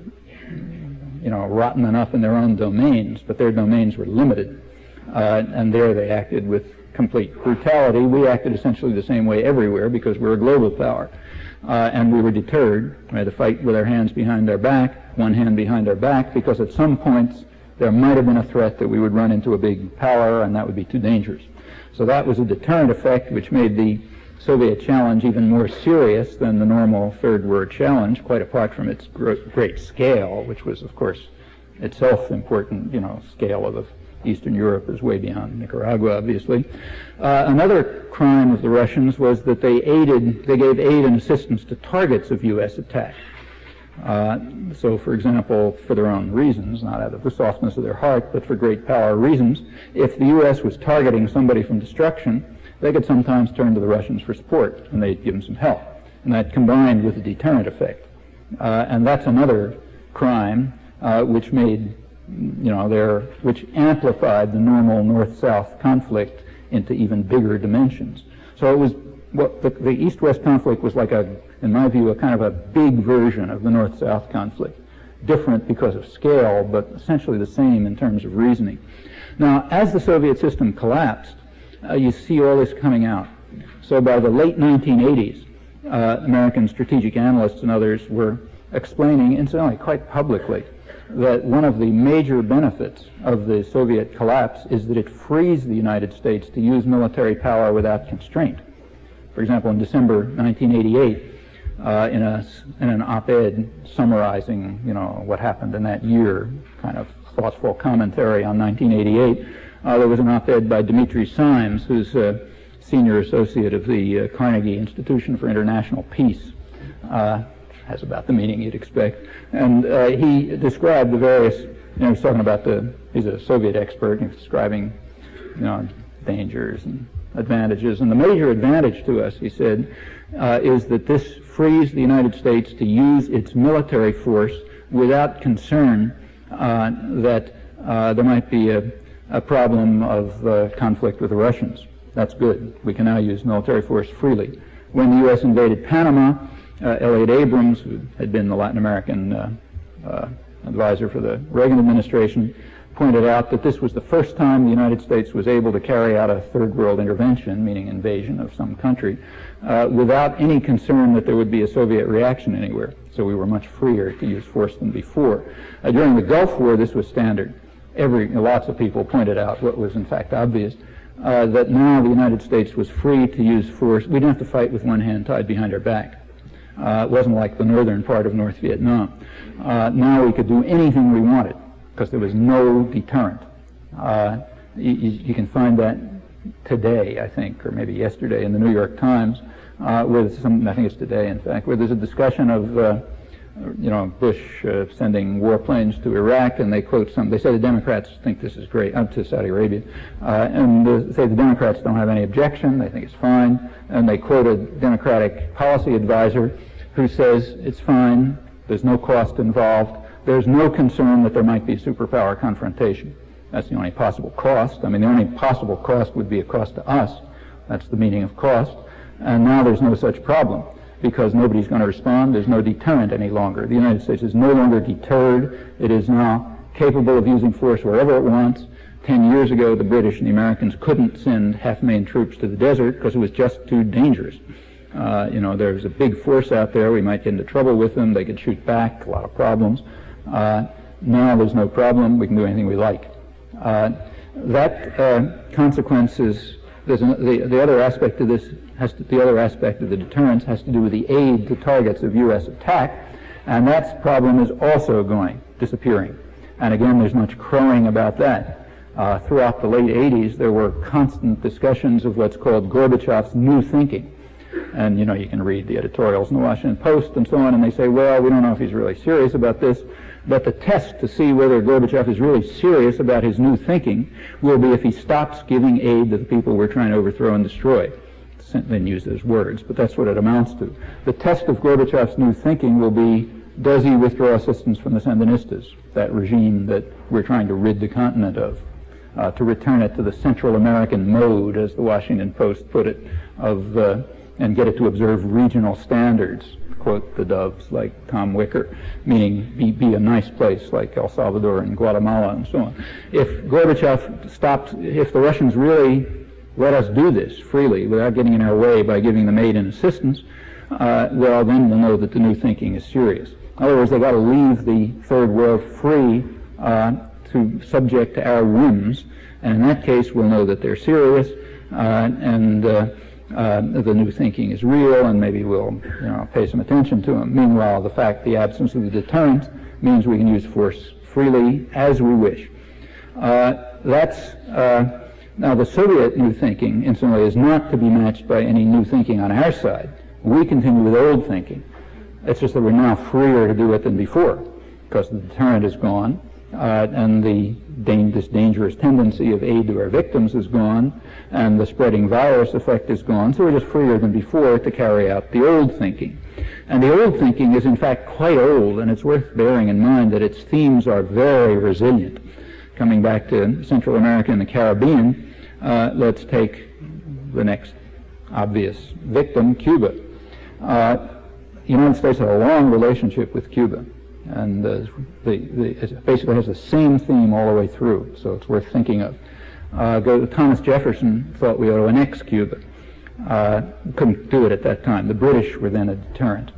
you know, rotten enough in their own domains, but their domains were limited, and there they acted with complete brutality. We acted essentially the same way everywhere because we're a global power, and we were deterred. We had to fight with our hands behind our back, one hand behind our back, because at some points there might have been a threat that we would run into a big power, and that would be too dangerous. So that was a deterrent effect which made the Soviet challenge even more serious than the normal Third World challenge, quite apart from its great scale, which was, of course, itself important. You know, scale of Eastern Europe is way beyond Nicaragua, obviously. Another crime of the Russians was that they gave aid and assistance to targets of U.S. attack. So, for example, for their own reasons, not out of the softness of their heart, but for great power reasons, if the U.S. was targeting somebody from destruction, they could sometimes turn to the Russians for support, and they'd give them some help. And that combined with the deterrent effect. And that's another crime which made, which amplified the normal North-South conflict into even bigger dimensions. So it was, the East-West conflict was like in my view, a kind of a big version of the North-South conflict. Different because of scale, but essentially the same in terms of reasoning. Now, as the Soviet system collapsed, you see all this coming out. So by the late 1980s, American strategic analysts and others were explaining, incidentally, quite publicly, that one of the major benefits of the Soviet collapse is that it frees the United States to use military power without constraint. For example, in December 1988, in an op-ed summarizing, what happened in that year, kind of thoughtful commentary on 1988, there was an op-ed by Dmitry Symes, who's a senior associate of the Carnegie Institution for International Peace. Has about the meaning you'd expect. And he described the various, he's talking about he's a Soviet expert, and he's describing, dangers and advantages. And the major advantage to us, he said, is that this frees the United States to use its military force without concern that there might be a problem of conflict with the Russians. That's good. We can now use military force freely. When the U.S. invaded Panama, Elliott Abrams, who had been the Latin American advisor for the Reagan administration, pointed out that this was the first time the United States was able to carry out a third world intervention, meaning invasion of some country, without any concern that there would be a Soviet reaction anywhere. So we were much freer to use force than before. During the Gulf War, this was standard. Lots of people pointed out what was in fact obvious, that now the United States was free to use force. We didn't have to fight with one hand tied behind our back. It wasn't like the northern part of North Vietnam. Now we could do anything we wanted because there was no deterrent. You can find that today, I think, or maybe yesterday in the New York Times, I think it's today, in fact, where there's a discussion of Bush sending warplanes to Iraq, and they quote they say the Democrats think this is great, to Saudi Arabia, and say the Democrats don't have any objection, they think it's fine, and they quote a Democratic policy advisor who says it's fine, there's no cost involved, there's no concern that there might be a superpower confrontation. That's the only possible cost. I mean, the only possible cost would be a cost to us. That's the meaning of cost. And now there's no such problem because nobody's going to respond. There's no deterrent any longer. The United States is no longer deterred. It is now capable of using force wherever it wants. 10 years ago, the British and the Americans couldn't send half-million troops to the desert because it was just too dangerous. There's a big force out there. We might get into trouble with them. They could shoot back, a lot of problems. Now there's no problem. We can do anything we like. That consequence is, the other aspect of this, the other aspect of the deterrence has to do with the aid to targets of U.S. attack, and that problem is also disappearing. And again, there's much crowing about that. Throughout the late 80s, there were constant discussions of what's called Gorbachev's new thinking. And, you can read the editorials in the Washington Post and so on, and they say, well, we don't know if he's really serious about this, but the test to see whether Gorbachev is really serious about his new thinking will be if he stops giving aid to the people we're trying to overthrow and destroy. They didn't use those words, but that's what it amounts to. The test of Gorbachev's new thinking will be, does he withdraw assistance from the Sandinistas, that regime that we're trying to rid the continent of, to return it to the Central American mode, as the Washington Post put it, and get it to observe regional standards, quote the doves like Tom Wicker, meaning be a nice place like El Salvador and Guatemala and so on. If Gorbachev stopped, if the Russians really let us do this freely without getting in our way by giving them aid and assistance, well, then we'll know that the new thinking is serious. In other words, they've got to leave the third world free to subject to our whims, and in that case we'll know that they're serious, and the new thinking is real, and maybe we'll pay some attention to them. Meanwhile, the absence of the deterrent means we can use force freely as we wish. Now the Soviet new thinking, incidentally, is not to be matched by any new thinking on our side. We continue with old thinking. It's just that we're now freer to do it than before, because the deterrent is gone, and this dangerous tendency of aid to our victims is gone, and the spreading virus effect is gone, so we're just freer than before to carry out the old thinking. And the old thinking is in fact quite old, and it's worth bearing in mind that its themes are very resilient. Coming back to Central America and the Caribbean, let's take the next obvious victim, Cuba. The United States had a long relationship with Cuba, and it basically has the same theme all the way through, so it's worth thinking of. Thomas Jefferson thought we ought to annex Cuba. Couldn't do it at that time. The British were then a deterrent.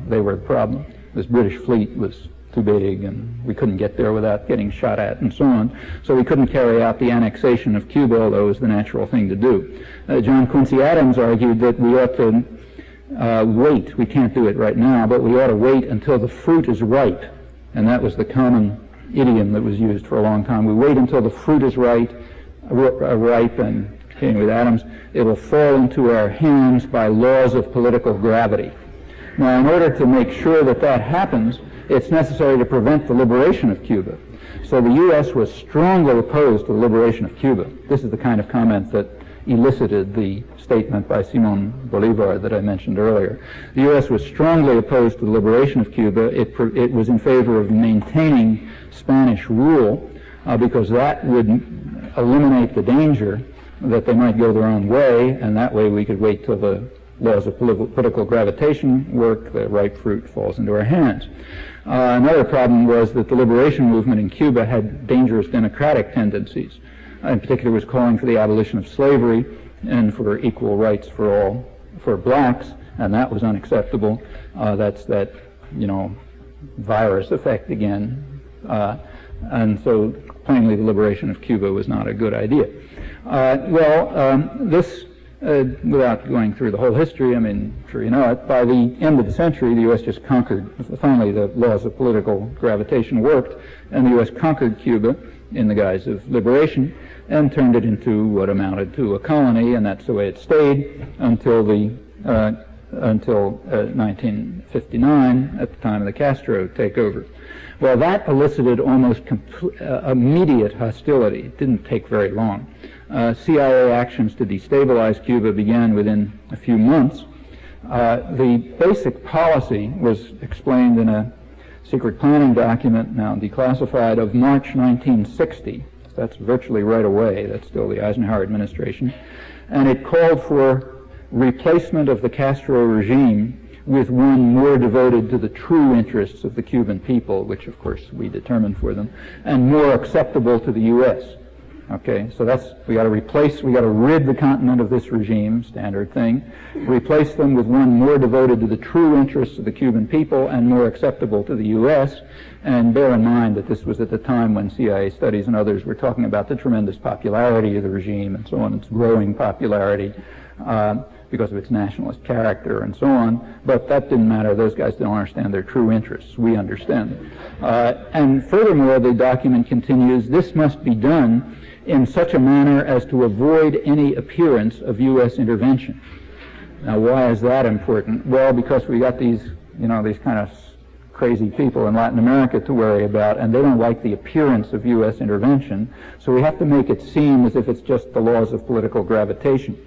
They were the problem. This British fleet was too big, and we couldn't get there without getting shot at and so on. So we couldn't carry out the annexation of Cuba, although it was the natural thing to do. John Quincy Adams argued that we ought to wait. We can't do it right now, but we ought to wait until the fruit is ripe. And that was the common idiom that was used for a long time. We wait until the fruit is ripe, and continuing with Adams, it will fall into our hands by laws of political gravity. Now, in order to make sure that that happens, it's necessary to prevent the liberation of Cuba. So the U.S. was strongly opposed to the liberation of Cuba. This is the kind of comment that elicited the statement by Simon Bolivar that I mentioned earlier. The U.S. was strongly opposed to the liberation of Cuba. It was in favor of maintaining Spanish rule because that would eliminate the danger that they might go their own way, and that way we could wait till the laws of political gravitation work, the ripe fruit falls into our hands. Another problem was that the liberation movement in Cuba had dangerous democratic tendencies. In particular, was calling for the abolition of slavery and for equal rights for blacks, and that was unacceptable. That's that, virus effect again. And so plainly the liberation of Cuba was not a good idea. This, without going through the whole history, I'm sure you know it, by the end of the century, the U.S. just conquered, finally the laws of political gravitation worked, and the U.S. conquered Cuba in the guise of liberation and turned it into what amounted to a colony, and that's the way it stayed until 1959, at the time of the Castro takeover. Well, that elicited almost immediate hostility. It didn't take very long. CIA actions to destabilize Cuba began within a few months. The basic policy was explained in a secret planning document, now declassified, of March 1960. That's virtually right away. That's still the Eisenhower administration. And it called for replacement of the Castro regime with one more devoted to the true interests of the Cuban people, which of course we determined for them, and more acceptable to the U.S. Okay, so we got to rid the continent of this regime, standard thing, replace them with one more devoted to the true interests of the Cuban people and more acceptable to the U.S., and bear in mind that this was at the time when CIA studies and others were talking about the tremendous popularity of the regime and so on, its growing popularity because of its nationalist character and so on, but that didn't matter. Those guys don't understand their true interests. We understand them. And furthermore, the document continues, this must be done in such a manner as to avoid any appearance of U.S. intervention. Now, why is that important? Well, because we got these kind of crazy people in Latin America to worry about, and they don't like the appearance of U.S. intervention, so we have to make it seem as if it's just the laws of political gravitation.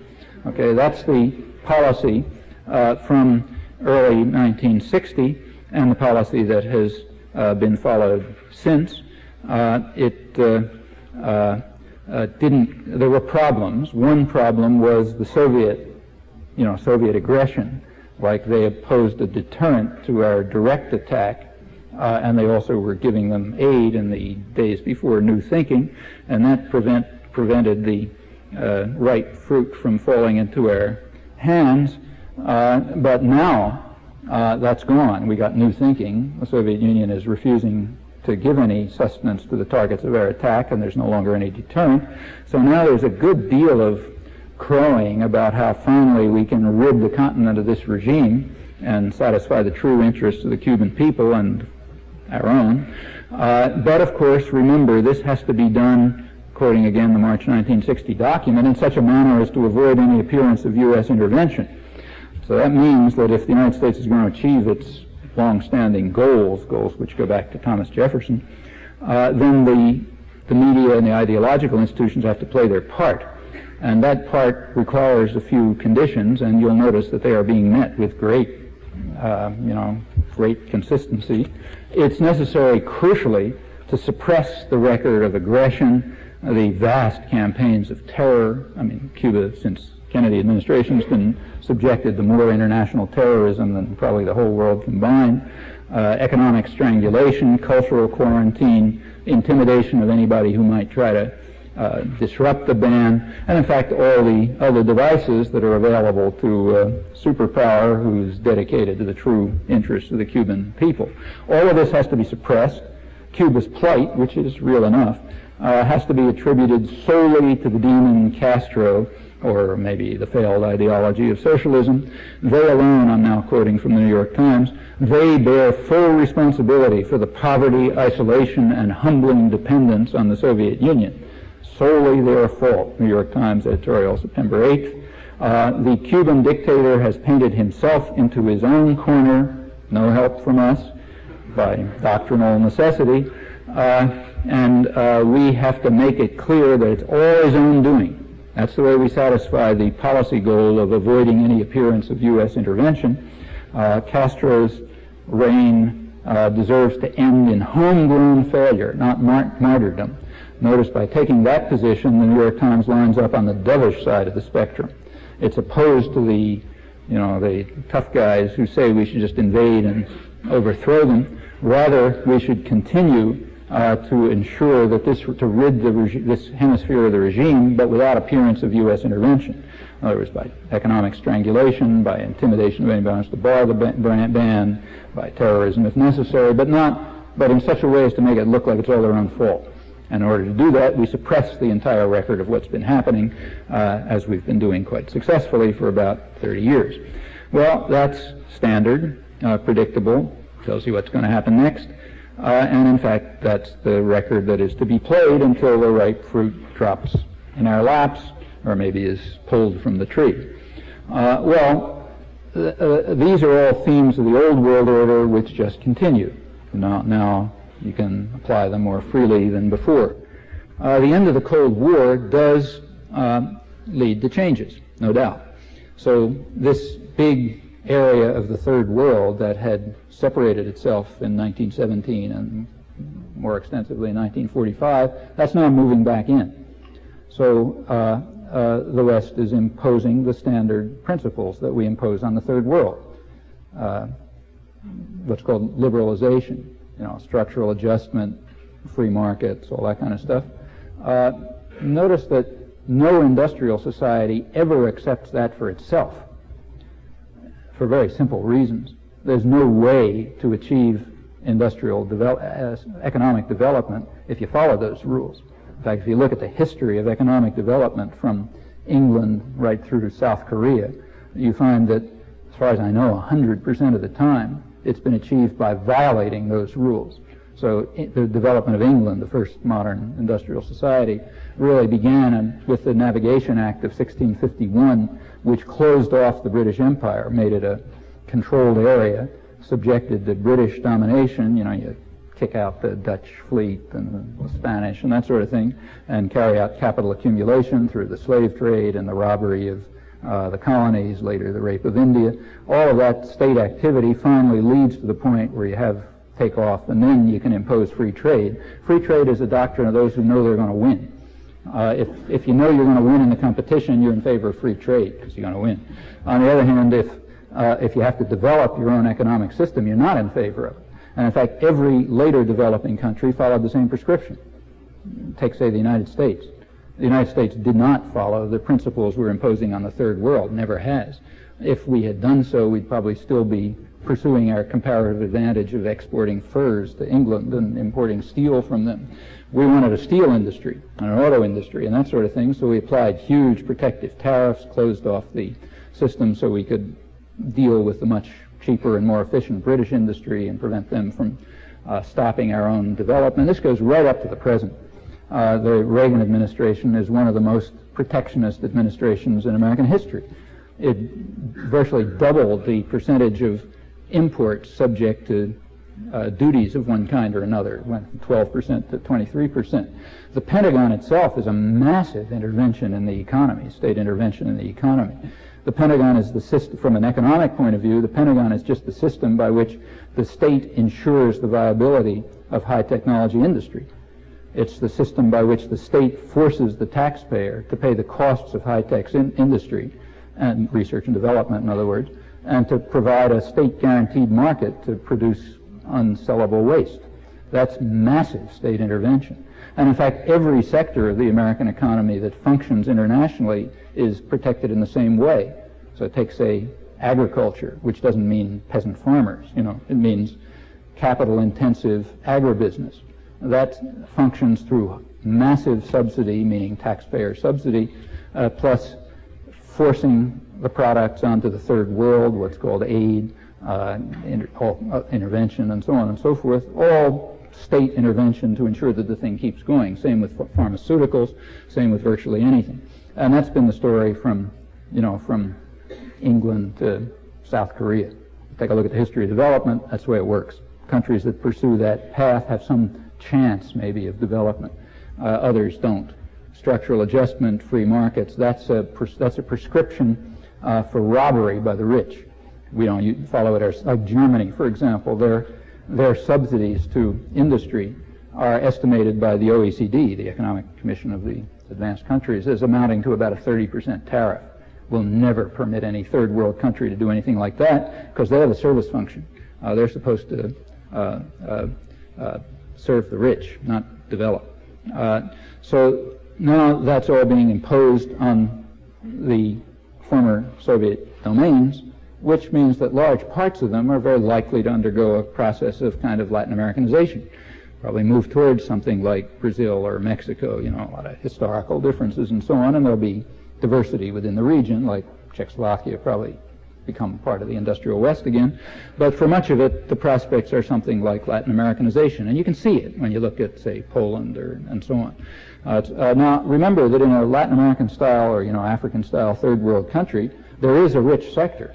Okay, that's the policy from early 1960, and the policy that has been followed since. There were problems. One problem was the Soviet aggression. Like they posed a deterrent to our direct attack, and they also were giving them aid in the days before New Thinking, and that prevented the ripe fruit from falling into our hands. But now that's gone. We got New Thinking. The Soviet Union is refusing to give any sustenance to the targets of our attack, and there's no longer any deterrent. So now there's a good deal of crowing about how finally we can rid the continent of this regime and satisfy the true interests of the Cuban people and our own. But of course, remember, this has to be done, quoting again the March 1960 document, in such a manner as to avoid any appearance of U.S. intervention. So that means that if the United States is going to achieve its long-standing goals which go back to Thomas Jefferson, then the media and the ideological institutions have to play their part. And that part requires a few conditions, and you'll notice that they are being met with great consistency. It's necessary, crucially, to suppress the record of aggression, the vast campaigns of terror. I mean, Cuba, since Kennedy administration, has been subjected to more international terrorism than probably the whole world combined. Economic strangulation, cultural quarantine, intimidation of anybody who might try to disrupt the ban, and in fact all the other devices that are available to a superpower who's dedicated to the true interests of the Cuban people. All of this has to be suppressed. Cuba's plight, which is real enough, has to be attributed solely to the demon Castro, or maybe the failed ideology of socialism. They alone, I'm now quoting from the New York Times, they bear full responsibility for the poverty, isolation, and humbling dependence on the Soviet Union. Solely their fault. New York Times editorial, September 8th. The Cuban dictator has painted himself into his own corner, no help from us, by doctrinal necessity, and we have to make it clear that it's all his own doing. That's the way we satisfy the policy goal of avoiding any appearance of U.S. intervention. Castro's reign deserves to end in homegrown failure, not martyrdom. Notice by taking that position, the New York Times lines up on the dovish side of the spectrum. It's opposed to the tough guys who say we should just invade and overthrow them. Rather, we should continue to ensure that to rid this hemisphere of the regime, but without appearance of U.S. intervention. In other words, by economic strangulation, by intimidation of anybody who wants to bar the ban, by terrorism if necessary, but in such a way as to make it look like it's all their own fault. And in order to do that, we suppress the entire record of what's been happening, as we've been doing quite successfully for about 30 years. Well, that's standard, predictable, tells you what's going to happen next. And in fact, that's the record that is to be played until the ripe fruit drops in our laps, or maybe is pulled from the tree. These are all themes of the old world order which just continue. Now you can apply them more freely than before. The end of the Cold War does lead to changes, no doubt. So this big area of the third world that had separated itself in 1917 and more extensively in 1945, that's now moving back in. So the West is imposing the standard principles that we impose on the third world, what's called liberalization, structural adjustment, free markets, all that kind of stuff. Notice that no industrial society ever accepts that for itself, for very simple reasons. There's no way to achieve economic development if you follow those rules. In fact, if you look at the history of economic development from England right through to South Korea, you find that, as far as I know, 100% of the time, it's been achieved by violating those rules. So the development of England, the first modern industrial society, really began with the Navigation Act of 1651, which closed off the British Empire, made it a controlled area, subjected to British domination. You kick out the Dutch fleet and the Spanish and that sort of thing, and carry out capital accumulation through the slave trade and the robbery of the colonies, later the rape of India. All of that state activity finally leads to the point where you have takeoff, and then you can impose free trade. Free trade is a doctrine of those who know they're going to win. If you know you're going to win in the competition, you're in favor of free trade because you're going to win. On the other hand, if you have to develop your own economic system, you're not in favor of it. And in fact, every later developing country followed the same prescription. Take, say, the United States. The United States did not follow the principles we're imposing on the third world, never has. If we had done so, we'd probably still be pursuing our comparative advantage of exporting furs to England and importing steel from them. We wanted a steel industry and an auto industry and that sort of thing, so we applied huge protective tariffs, closed off the system so we could deal with the much cheaper and more efficient British industry and prevent them from stopping our own development. This goes right up to the present. The Reagan administration is one of the most protectionist administrations in American history. it virtually doubled the percentage of imports subject to duties of one kind or another. It went from 12% to 23%. The Pentagon itself is a massive intervention in the economy, state intervention in the economy. The Pentagon is the system, from an economic point of view, the Pentagon is just the system by which the state ensures the viability of high technology industry. It's the system by which the state forces the taxpayer to pay the costs of high-tech industry, and research and development, in other words, and to provide a state-guaranteed market to produce unsellable waste. That's massive state intervention. And in fact, every sector of the American economy that functions internationally is protected in the same way. So take, say, agriculture, which doesn't mean peasant farmers, it means capital-intensive agribusiness. That functions through massive subsidy, meaning taxpayer subsidy, plus forcing the products onto the third world, what's called aid, intervention, and so on and so forth, all state intervention to ensure that the thing keeps going. Same with pharmaceuticals, same with virtually anything. And that's been the story from England to South Korea. Take a look at the history of development, that's the way it works. Countries that pursue that path have some chance, maybe, of development. Others don't. Structural adjustment, free markets, that's a prescription for robbery by the rich. We don't follow it. Like Germany, for example, their subsidies to industry are estimated by the OECD, the Economic Commission of the Advanced Countries, as amounting to about a 30% tariff. We'll never permit any third world country to do anything like that because they have a service function. They're supposed to serve the rich, not develop. So now that's all being imposed on the former Soviet domains, which means that large parts of them are very likely to undergo a process of kind of Latin Americanization, probably move towards something like Brazil or Mexico, a lot of historical differences and so on, and there'll be diversity within the region, like Czechoslovakia probably become part of the industrial West again. But for much of it, the prospects are something like Latin Americanization, and you can see it when you look at, say, Poland and so on. Now, remember that in a Latin American style or, African style third world country, there is a rich sector,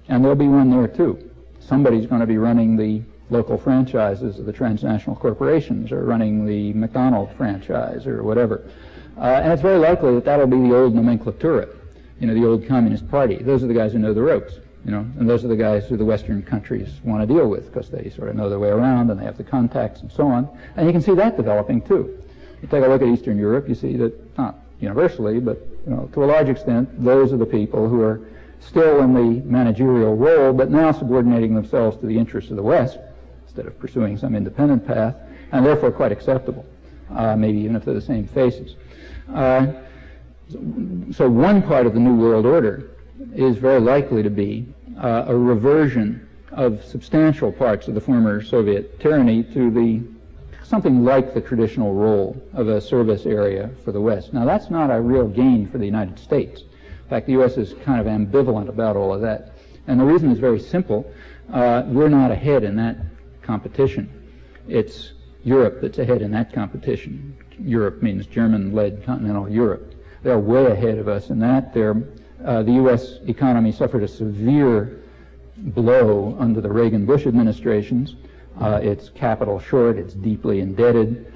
and there'll be one there too. Somebody's going to be running the local franchises of the transnational corporations or running the McDonald's franchise or whatever. And it's very likely that that'll be the old nomenclatura, the old Communist Party. Those are the guys who know the ropes, and those are the guys who the Western countries want to deal with because they sort of know their way around and they have the contacts and so on. And you can see that developing too. You take a look at Eastern Europe, you see that, not universally, but to a large extent, those are the people who are still in the managerial role, but now subordinating themselves to the interests of the West instead of pursuing some independent path, and therefore quite acceptable, maybe even if they're the same faces. So one part of the New World Order is very likely to be a reversion of substantial parts of the former Soviet tyranny to something like the traditional role of a service area for the West. Now, that's not a real gain for the United States. In fact, the U.S. is kind of ambivalent about all of that. And the reason is very simple. We're not ahead in that competition. It's Europe that's ahead in that competition. Europe means German-led continental Europe. They're way ahead of us in that. The U.S. economy suffered a severe blow under the Reagan-Bush administrations. It's capital short. It's deeply indebted.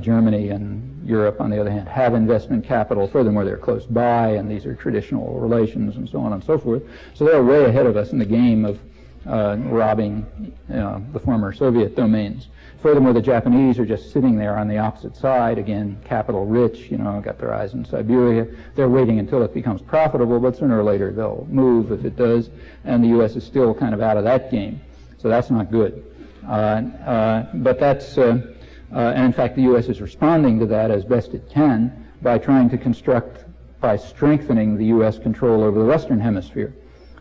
Germany and Europe, on the other hand, have investment capital. Furthermore, they're close by, and these are traditional relations and so on and so forth. So they're way ahead of us in the game of robbing the former Soviet domains. Furthermore, the Japanese are just sitting there on the opposite side, again, capital rich, got their eyes in Siberia. They're waiting until it becomes profitable, but sooner or later they'll move if it does, and the U.S. is still kind of out of that game. So that's not good. But that's, and in fact, the U.S. is responding to that as best it can by trying to by strengthening the U.S. control over the Western Hemisphere.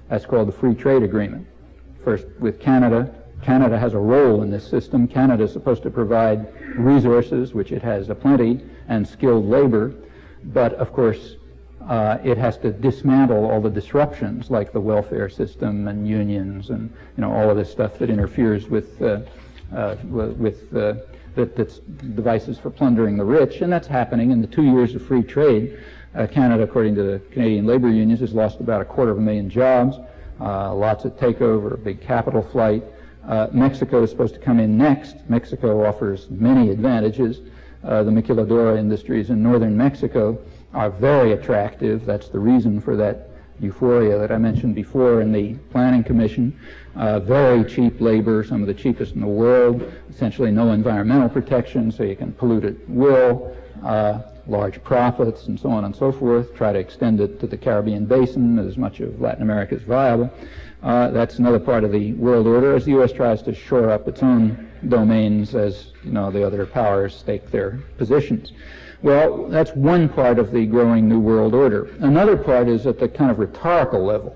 That's called the Free Trade Agreement. First with Canada. Canada has a role in this system. Canada is supposed to provide resources, which it has aplenty, and skilled labor. But, of course, it has to dismantle all the disruptions like the welfare system and unions and all of this stuff that interferes with that's devices for plundering the rich, and that's happening in the 2 years of free trade. Canada, according to the Canadian labor unions, has lost about 250,000 jobs, lots of takeover, a big capital flight. Mexico is supposed to come in next. Mexico offers many advantages. The maquiladora industries in northern Mexico are very attractive. That's the reason for that euphoria that I mentioned before in the Planning Commission. Very cheap labor, some of the cheapest in the world, essentially no environmental protection, so you can pollute at will, large profits, and so on and so forth. Try to extend it to the Caribbean basin, as much of Latin America is viable. That's another part of the world order, as the U.S. tries to shore up its own domains as the other powers stake their positions. Well, that's one part of the growing New World Order. Another part is at the kind of rhetorical level.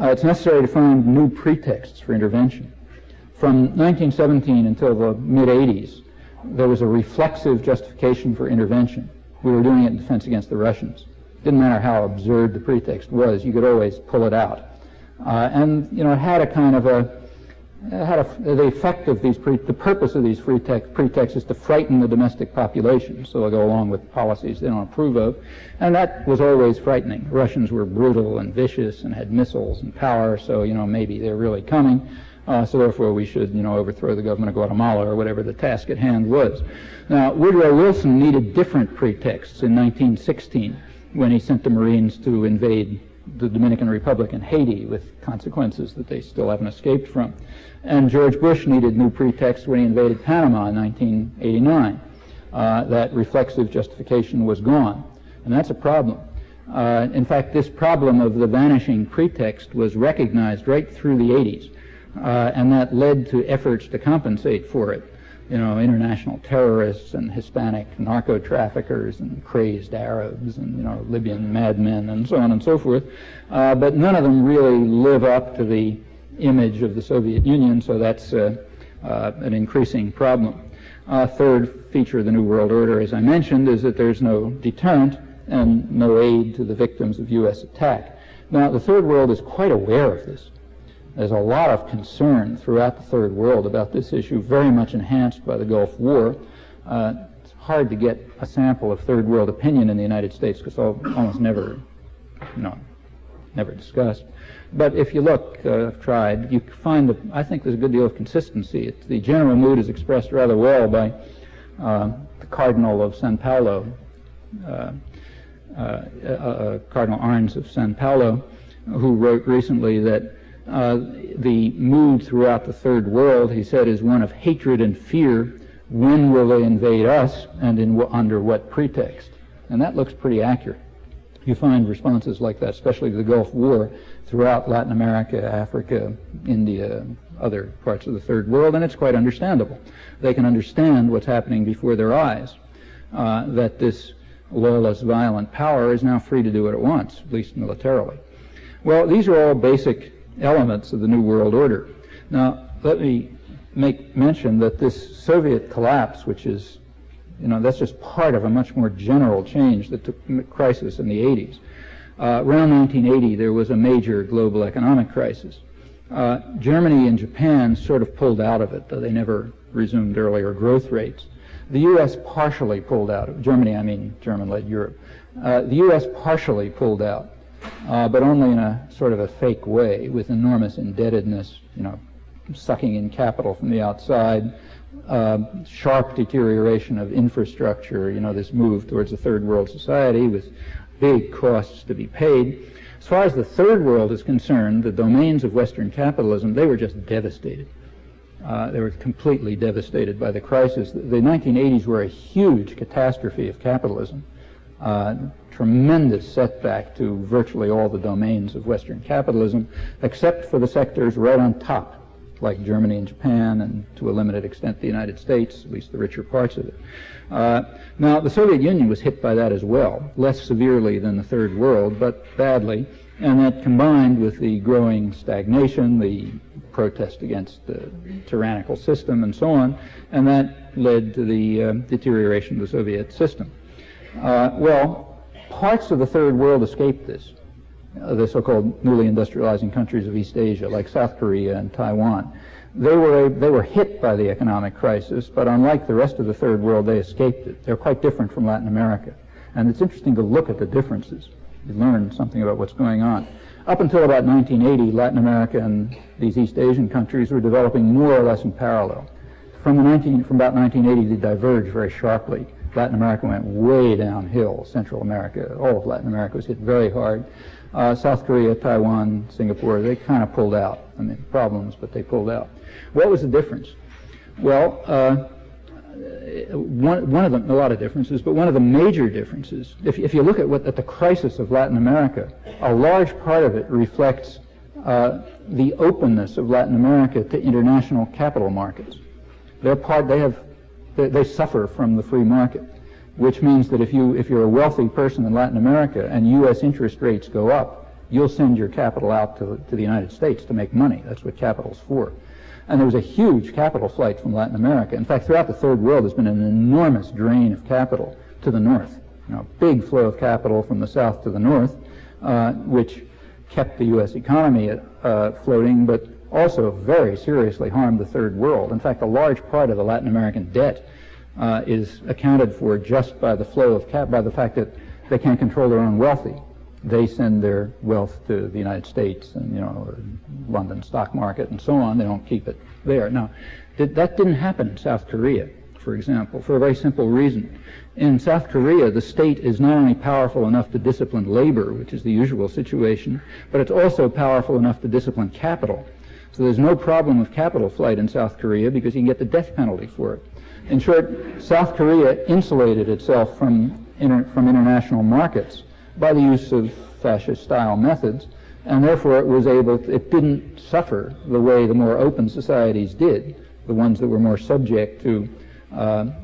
It's necessary to find new pretexts for intervention. From 1917 until the mid-'80s, there was a reflexive justification for intervention. We were doing it in defense against the Russians. Didn't matter how absurd the pretext was, you could always pull it out. And it had a kind of the effect of these, the purpose of these pretexts is to frighten the domestic population, so they'll go along with policies they don't approve of, and that was always frightening. Russians were brutal and vicious and had missiles and power, so maybe they're really coming, so therefore we should overthrow the government of Guatemala or whatever the task at hand was. Now, Woodrow Wilson needed different pretexts in 1916 when he sent the Marines to invade the Dominican Republic and Haiti, with consequences that they still haven't escaped from. And George Bush needed new pretexts when he invaded Panama in 1989. That reflexive justification was gone, and that's a problem. In fact, this problem of the vanishing pretext was recognized right through the 80s, and that led to efforts to compensate for it. International terrorists and Hispanic narco-traffickers and crazed Arabs and, Libyan madmen and so on and so forth. But none of them really live up to the image of the Soviet Union, so that's an increasing problem. Third feature of the New World Order, as I mentioned, is that there's no deterrent and no aid to the victims of U.S. attack. Now, the Third World is quite aware of this. There's a lot of concern throughout the Third World about this issue, very much enhanced by the Gulf War. It's hard to get a sample of Third World opinion in the United States because almost never discussed. But if you look, I've tried, you find I think there's a good deal of consistency. The general mood is expressed rather well by the Cardinal of San Paulo, Cardinal Arns of San Paulo, who wrote recently that the mood throughout the Third World, he said, is one of hatred and fear. When will they invade us, and under what pretext? And that looks pretty accurate. You find responses like that, especially to the Gulf War, throughout Latin America, Africa, India, other parts of the Third World, and it's quite understandable. They can understand what's happening before their eyes, that this lawless, violent power is now free to do what it wants, at least militarily. Well, these are all basic elements of the New World Order. Now, let me make mention that this Soviet collapse, which is, that's just part of a much more general change that took crisis in the 80s. Around 1980, there was a major global economic crisis. Germany and Japan sort of pulled out of it, though they never resumed earlier growth rates. The U.S. partially pulled out of Germany, I mean German-led Europe. The U.S. partially pulled out. But only in a sort of a fake way, with enormous indebtedness, sucking in capital from the outside, sharp deterioration of infrastructure, this move towards a third world society with big costs to be paid. As far as the Third World is concerned, the domains of Western capitalism, they were just devastated. They were completely devastated by the crisis. The 1980s were a huge catastrophe of capitalism. Tremendous setback to virtually all the domains of Western capitalism, except for the sectors right on top, like Germany and Japan, and to a limited extent the United States, at least the richer parts of it. Now, the Soviet Union was hit by that as well, less severely than the Third World, but badly, and that combined with the growing stagnation, the protest against the tyrannical system, and so on, and that led to the deterioration of the Soviet system. Well, parts of the Third World escaped this, the so-called newly industrializing countries of East Asia, like South Korea and Taiwan. They were hit by the economic crisis, but unlike the rest of the Third World, they escaped it. They're quite different from Latin America. And it's interesting to look at the differences. You learn something about what's going on. Up until about 1980, Latin America and these East Asian countries were developing more or less in parallel. From about 1980, they diverged very sharply. Latin America went way downhill. Central America, all of Latin America was hit very hard. South Korea, Taiwan, Singapore, they kind of pulled out. I mean, problems, but they pulled out. What was the difference? Well, one of them, a lot of differences, but one of the major differences, if you look at the crisis of Latin America, a large part of it reflects the openness of Latin America to international capital markets. They suffer from the free market, which means that if you're a wealthy person in Latin America and U.S. interest rates go up, you'll send your capital out to the United States to make money. That's what capital's for. And there was a huge capital flight from Latin America. In fact, throughout the Third World, there's been an enormous drain of capital to the north. Big flow of capital from the south to the north, which kept the U.S. economy floating, but also very seriously harmed the Third World. In fact, a large part of the Latin American debt is accounted for just by the flow of by the fact that they can't control their own wealthy. They send their wealth to the United States and, London stock market and so on. They don't keep it there. Now, that didn't happen in South Korea, for example, for a very simple reason. In South Korea, the state is not only powerful enough to discipline labor, which is the usual situation, but it's also powerful enough to discipline capital. So there's no problem of capital flight in South Korea because you can get the death penalty for it. In short, South Korea insulated itself from international markets by the use of fascist-style methods, and therefore it didn't suffer the way the more open societies did, the ones that were more subject to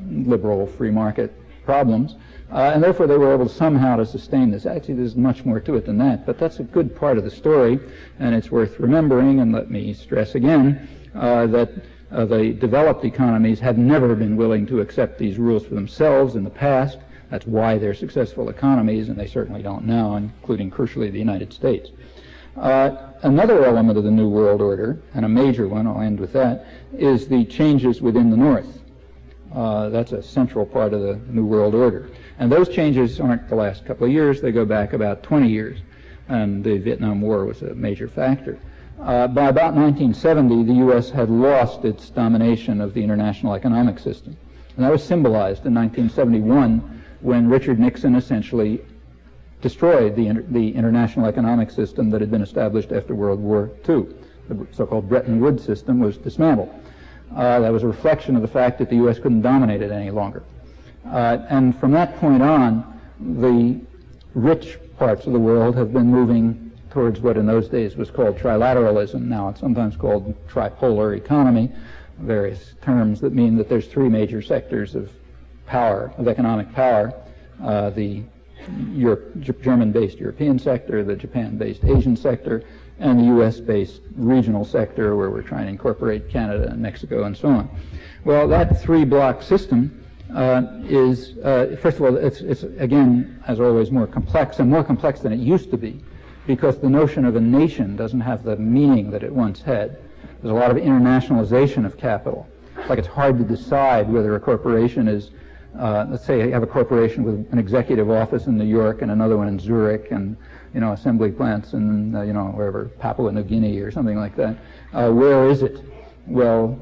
liberal free market problems, and therefore they were able somehow to sustain this. Actually, there's much more to it than that, but that's a good part of the story, and it's worth remembering. And let me stress again that the developed economies have never been willing to accept these rules for themselves in the past. That's why they're successful economies, and they certainly don't now, including, crucially, the United States. Another element of the New World Order, and a major one, I'll end with that, is the changes within the North. That's a central part of the New World Order. And those changes aren't the last couple of years. They go back about 20 years, and the Vietnam War was a major factor. By about 1970, the U.S. had lost its domination of the international economic system. And that was symbolized in 1971 when Richard Nixon essentially destroyed the international economic system that had been established after World War II. The so-called Bretton Woods system was dismantled. That was a reflection of the fact that the U.S. couldn't dominate it any longer. And from that point on, the rich parts of the world have been moving towards what in those days was called trilateralism. Now it's sometimes called tripolar economy, various terms that mean that there's three major sectors of power, of economic power, the German-based European sector, the Japan-based Asian sector, and the U.S.-based regional sector where we're trying to incorporate Canada and Mexico and so on. Well, that three-block system is, first of all, it's again, as always, more complex, and more complex than it used to be, because the notion of a nation doesn't have the meaning that it once had. There's a lot of internationalization of capital. Like it's hard to decide whether a corporation is, let's say you have a corporation with an executive office in New York and another one in Zurich and, assembly plants in, wherever, Papua New Guinea or something like that. Where is it? Well,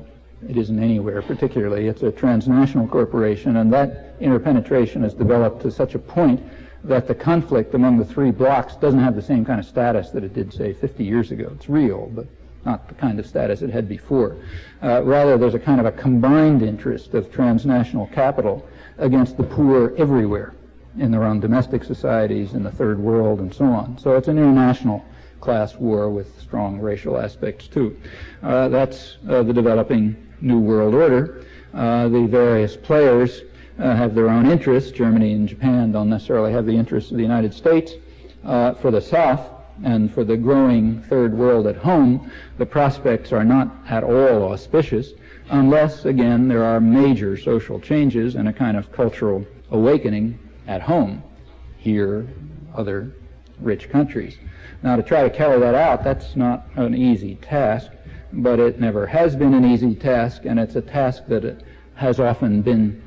it isn't anywhere particularly. It's a transnational corporation, and that interpenetration has developed to such a point that the conflict among the three blocks doesn't have the same kind of status that it did, say, 50 years ago. It's real, but not the kind of status it had before. Rather, there's a kind of a combined interest of transnational capital against the poor everywhere in their own domestic societies, in the Third World, and so on. So it's an international class war with strong racial aspects, too. That's the developing New World Order. The various players have their own interests. Germany and Japan don't necessarily have the interests of the United States. For the South, and for the growing Third World at home, the prospects are not at all auspicious unless, again, there are major social changes and a kind of cultural awakening at home, here, other rich countries. Now, to try to carry that out, that's not an easy task, but it never has been an easy task, and it's a task that has often been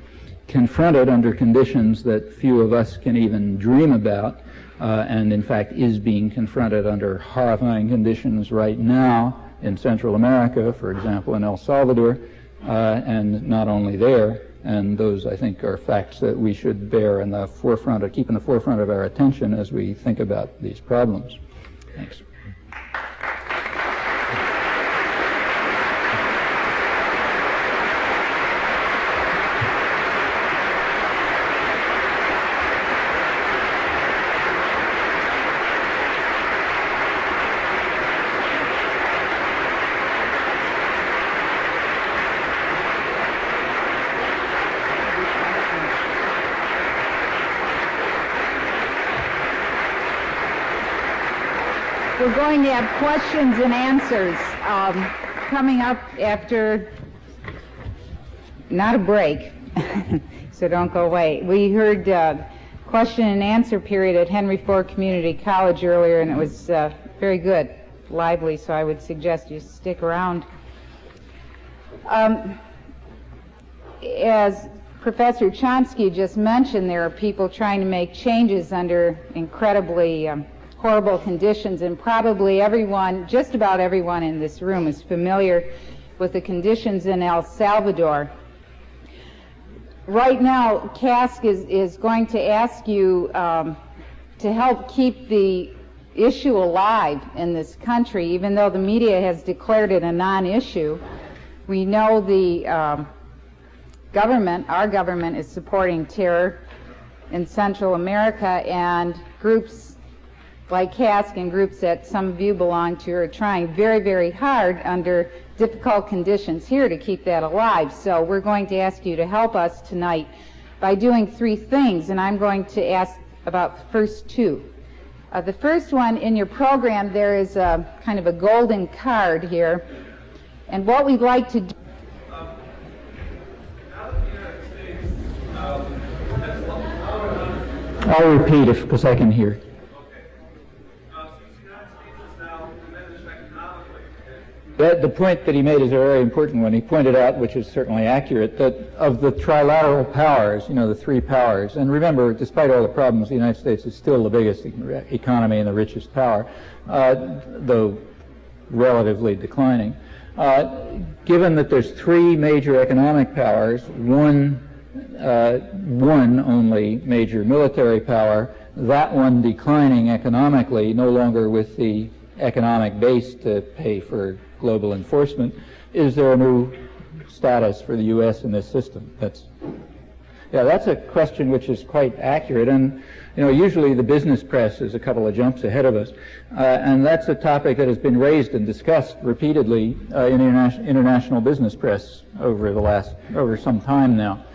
confronted under conditions that few of us can even dream about, and in fact is being confronted under horrifying conditions right now in Central America, for example in El Salvador, and not only there. And those, I think, are facts that we should bear in the forefront, or keep in the forefront of our attention as we think about these problems. Thanks. We're going to have questions and answers coming up after, not a break, so don't go away. We heard question and answer period at Henry Ford Community College earlier, and it was very good, lively, so I would suggest you stick around. As Professor Chomsky just mentioned, there are people trying to make changes under incredibly horrible conditions, and probably everyone, just about everyone in this room is familiar with the conditions in El Salvador. Right now, CASC is going to ask you to help keep the issue alive in this country, even though the media has declared it a non-issue. We know the government, our government, is supporting terror in Central America, and groups like CASC and groups that some of you belong to are trying very, very hard under difficult conditions here to keep that alive. So we're going to ask you to help us tonight by doing three things, and I'm going to ask about the first two. The first one, in your program, there is a kind of a golden card here, and what we'd like to do. I'll repeat it because I can hear. The point that he made is a very important one. He pointed out, which is certainly accurate, that of the trilateral powers, the three powers, and remember, despite all the problems, the United States is still the biggest economy and the richest power, though relatively declining. Given that there's three major economic powers, one only major military power, that one declining economically, no longer with the economic base to pay for global enforcement, is there a new status for the U.S. in this system? That's a question which is quite accurate, and usually the business press is a couple of jumps ahead of us, and that's a topic that has been raised and discussed repeatedly in the international business press over some time now,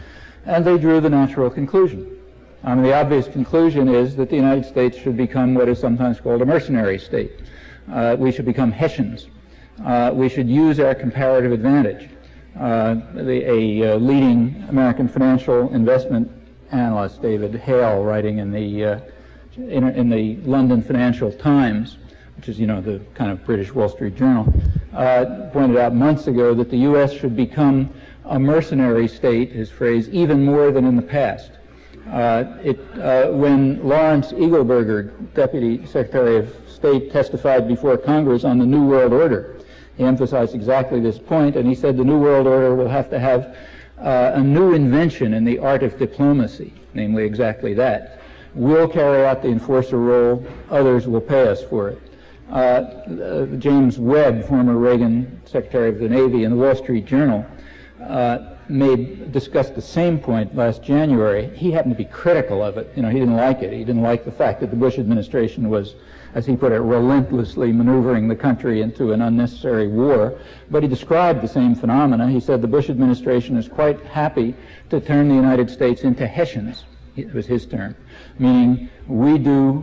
and they drew the natural conclusion. The obvious conclusion is that the United States should become what is sometimes called a mercenary state. We should become Hessians. We should use our comparative advantage. A leading American financial investment analyst, David Hale, writing in the London Financial Times, which is the kind of British Wall Street Journal, pointed out months ago that the U.S. should become a mercenary state, his phrase, even more than in the past. When Lawrence Eagleburger, Deputy Secretary of State, testified before Congress on the New World Order, he emphasized exactly this point, and he said the New World Order will have to have a new invention in the art of diplomacy, namely exactly that. We'll carry out the enforcer role, others will pay us for it. James Webb, former Reagan Secretary of the Navy, in the Wall Street Journal, discussed the same point last January. He happened to be critical of it. He didn't like it. He didn't like the fact that the Bush administration was, as he put it, relentlessly maneuvering the country into an unnecessary war. But he described the same phenomena. He said the Bush administration is quite happy to turn the United States into Hessians. It was his term, meaning we do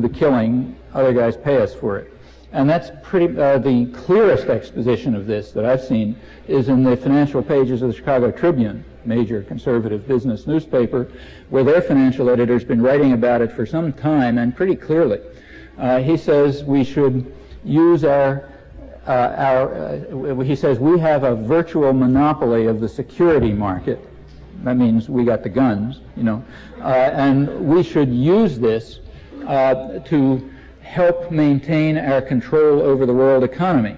the killing, other guys pay us for it. And that's the clearest exposition of this that I've seen is in the financial pages of the Chicago Tribune, major conservative business newspaper, where their financial editor's been writing about it for some time, and pretty clearly. He says we should use he says we have a virtual monopoly of the security market, That means we got the guns, and we should use this to help maintain our control over the world economy.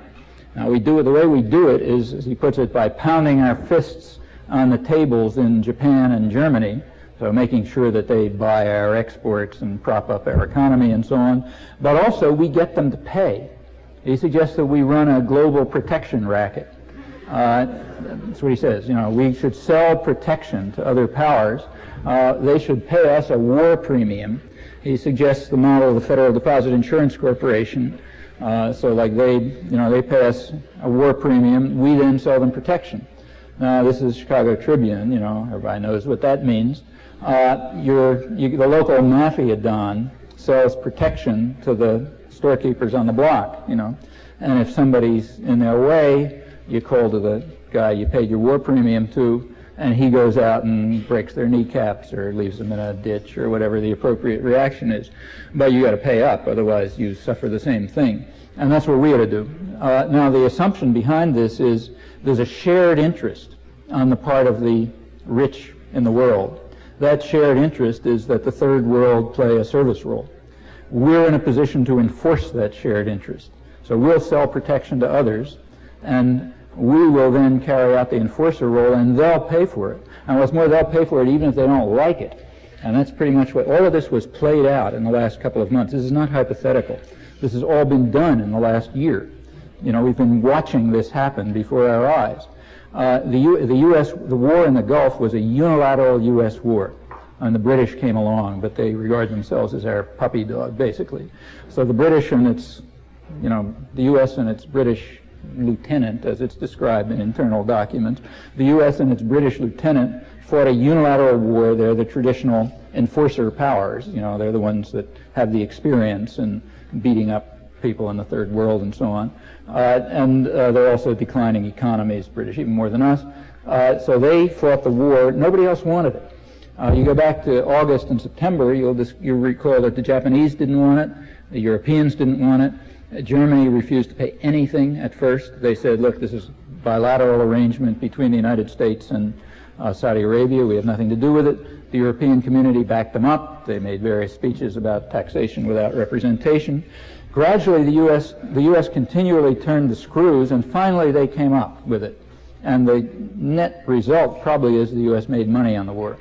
Now, the way we do it is, as he puts it, by pounding our fists on the tables in Japan and Germany, so making sure that they buy our exports and prop up our economy and so on, but also we get them to pay. He suggests that we run a global protection racket. That's what he says. We should sell protection to other powers. They should pay us a war premium. He suggests the model of the Federal Deposit Insurance Corporation. So like they pay us a war premium. We then sell them protection. Now this is Chicago Tribune. Everybody knows what that means. The local mafia don sells protection to the storekeepers on the block. And if somebody's in their way, you call to the guy you paid your war premium to, and he goes out and breaks their kneecaps or leaves them in a ditch or whatever the appropriate reaction is. But you got to pay up, otherwise you suffer the same thing. And that's what we ought to do. Now the assumption behind this is there's a shared interest on the part of the rich in the world. That shared interest is that the third world play a service role. We're in a position to enforce that shared interest. So we'll sell protection to others, and we will then carry out the enforcer role, and they'll pay for it. And what's more, they'll pay for it even if they don't like it. And that's pretty much what all of this was played out in the last couple of months. This is not hypothetical. This has all been done in the last year. We've been watching this happen before our eyes. The war in the Gulf was a unilateral U.S. war. And the British came along, but they regard themselves as our puppy dog, basically. So the British and the U.S. and its British lieutenant, as it's described in internal documents, the U.S. and its British lieutenant fought a unilateral war. They're the traditional enforcer powers. They're the ones that have the experience in beating up people in the third world and so on. And they're also declining economies, British even more than us. So they fought the war. Nobody else wanted it. You go back to August and September, you'll recall that the Japanese didn't want it, the Europeans didn't want it, Germany refused to pay anything at first. They said, look, this is a bilateral arrangement between the United States and Saudi Arabia. We have nothing to do with it. The European community backed them up. They made various speeches about taxation without representation. Gradually, the U.S. continually turned the screws, and finally they came up with it. And the net result probably is the U.S. made money on the war.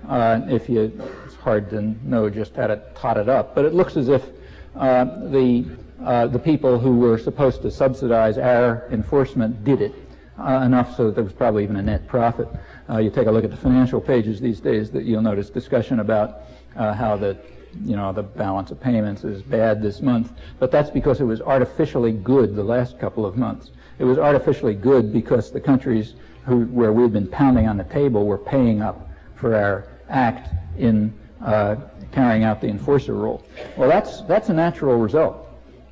It's hard to know just how to tot it up, but it looks as if the people who were supposed to subsidize our enforcement did it enough so that there was probably even a net profit. You take a look at the financial pages these days, that you'll notice discussion about how the balance of payments is bad this month, but that's because it was artificially good the last couple of months. It was artificially good because the countries where we've been pounding on the table were paying up for our act in carrying out the enforcer role. Well, that's a natural result.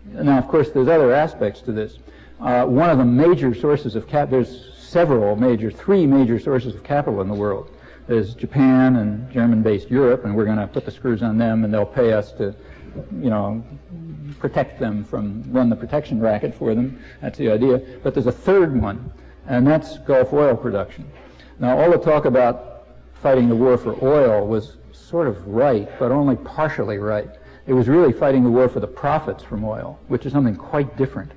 Now, of course, there's other aspects to this. One of the major sources of there's three major sources of capital in the world. There's Japan and German-based Europe, and we're going to put the screws on them, and they'll pay us to, protect them run the protection racket for them. That's the idea. But there's a third one, and that's Gulf oil production. Now, all the talk about fighting the war for oil was sort of right, but only partially right. It was really fighting the war for the profits from oil, which is something quite different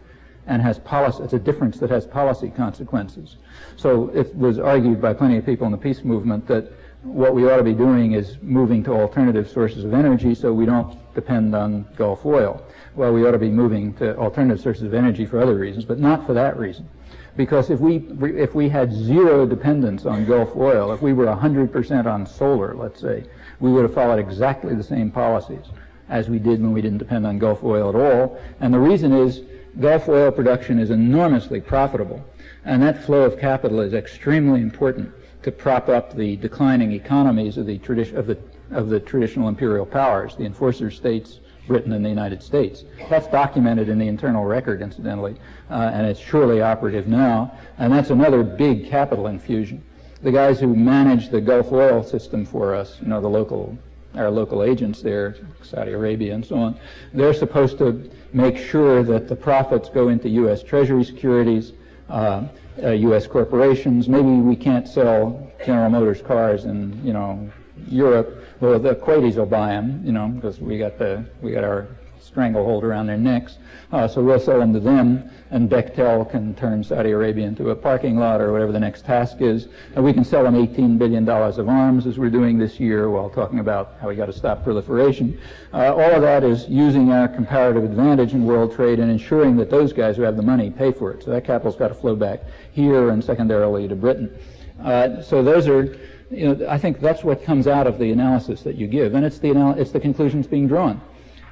and has policy. It's a difference that has policy consequences. So it was argued by plenty of people in the peace movement that what we ought to be doing is moving to alternative sources of energy so we don't depend on Gulf oil. Well, we ought to be moving to alternative sources of energy for other reasons, but not for that reason. Because if we had zero dependence on Gulf oil, if we were 100% on solar, let's say, we would have followed exactly the same policies as we did when we didn't depend on Gulf oil at all. And the reason is Gulf oil production is enormously profitable, and that flow of capital is extremely important to prop up the declining economies of the traditional imperial powers, the enforcer states, Britain and the United States. That's documented in the internal record, incidentally, and it's surely operative now, and that's another big capital infusion. The guys who manage the Gulf oil system for us, our local agents there, Saudi Arabia and so on, they're supposed to make sure that the profits go into U.S. Treasury securities, U.S. corporations. Maybe we can't sell General Motors cars in, Europe. Well, the Kuwaitis will buy them, because we got our stranglehold around their necks. So we'll sell them to them, and Bechtel can turn Saudi Arabia into a parking lot or whatever the next task is. And we can sell them $18 billion of arms, as we're doing this year, while talking about how we got to stop proliferation. All of that is using our comparative advantage in world trade and ensuring that those guys who have the money pay for it. So that capital's got to flow back here and secondarily to Britain. So those are, I think that's what comes out of the analysis that you give, and it's the conclusions being drawn.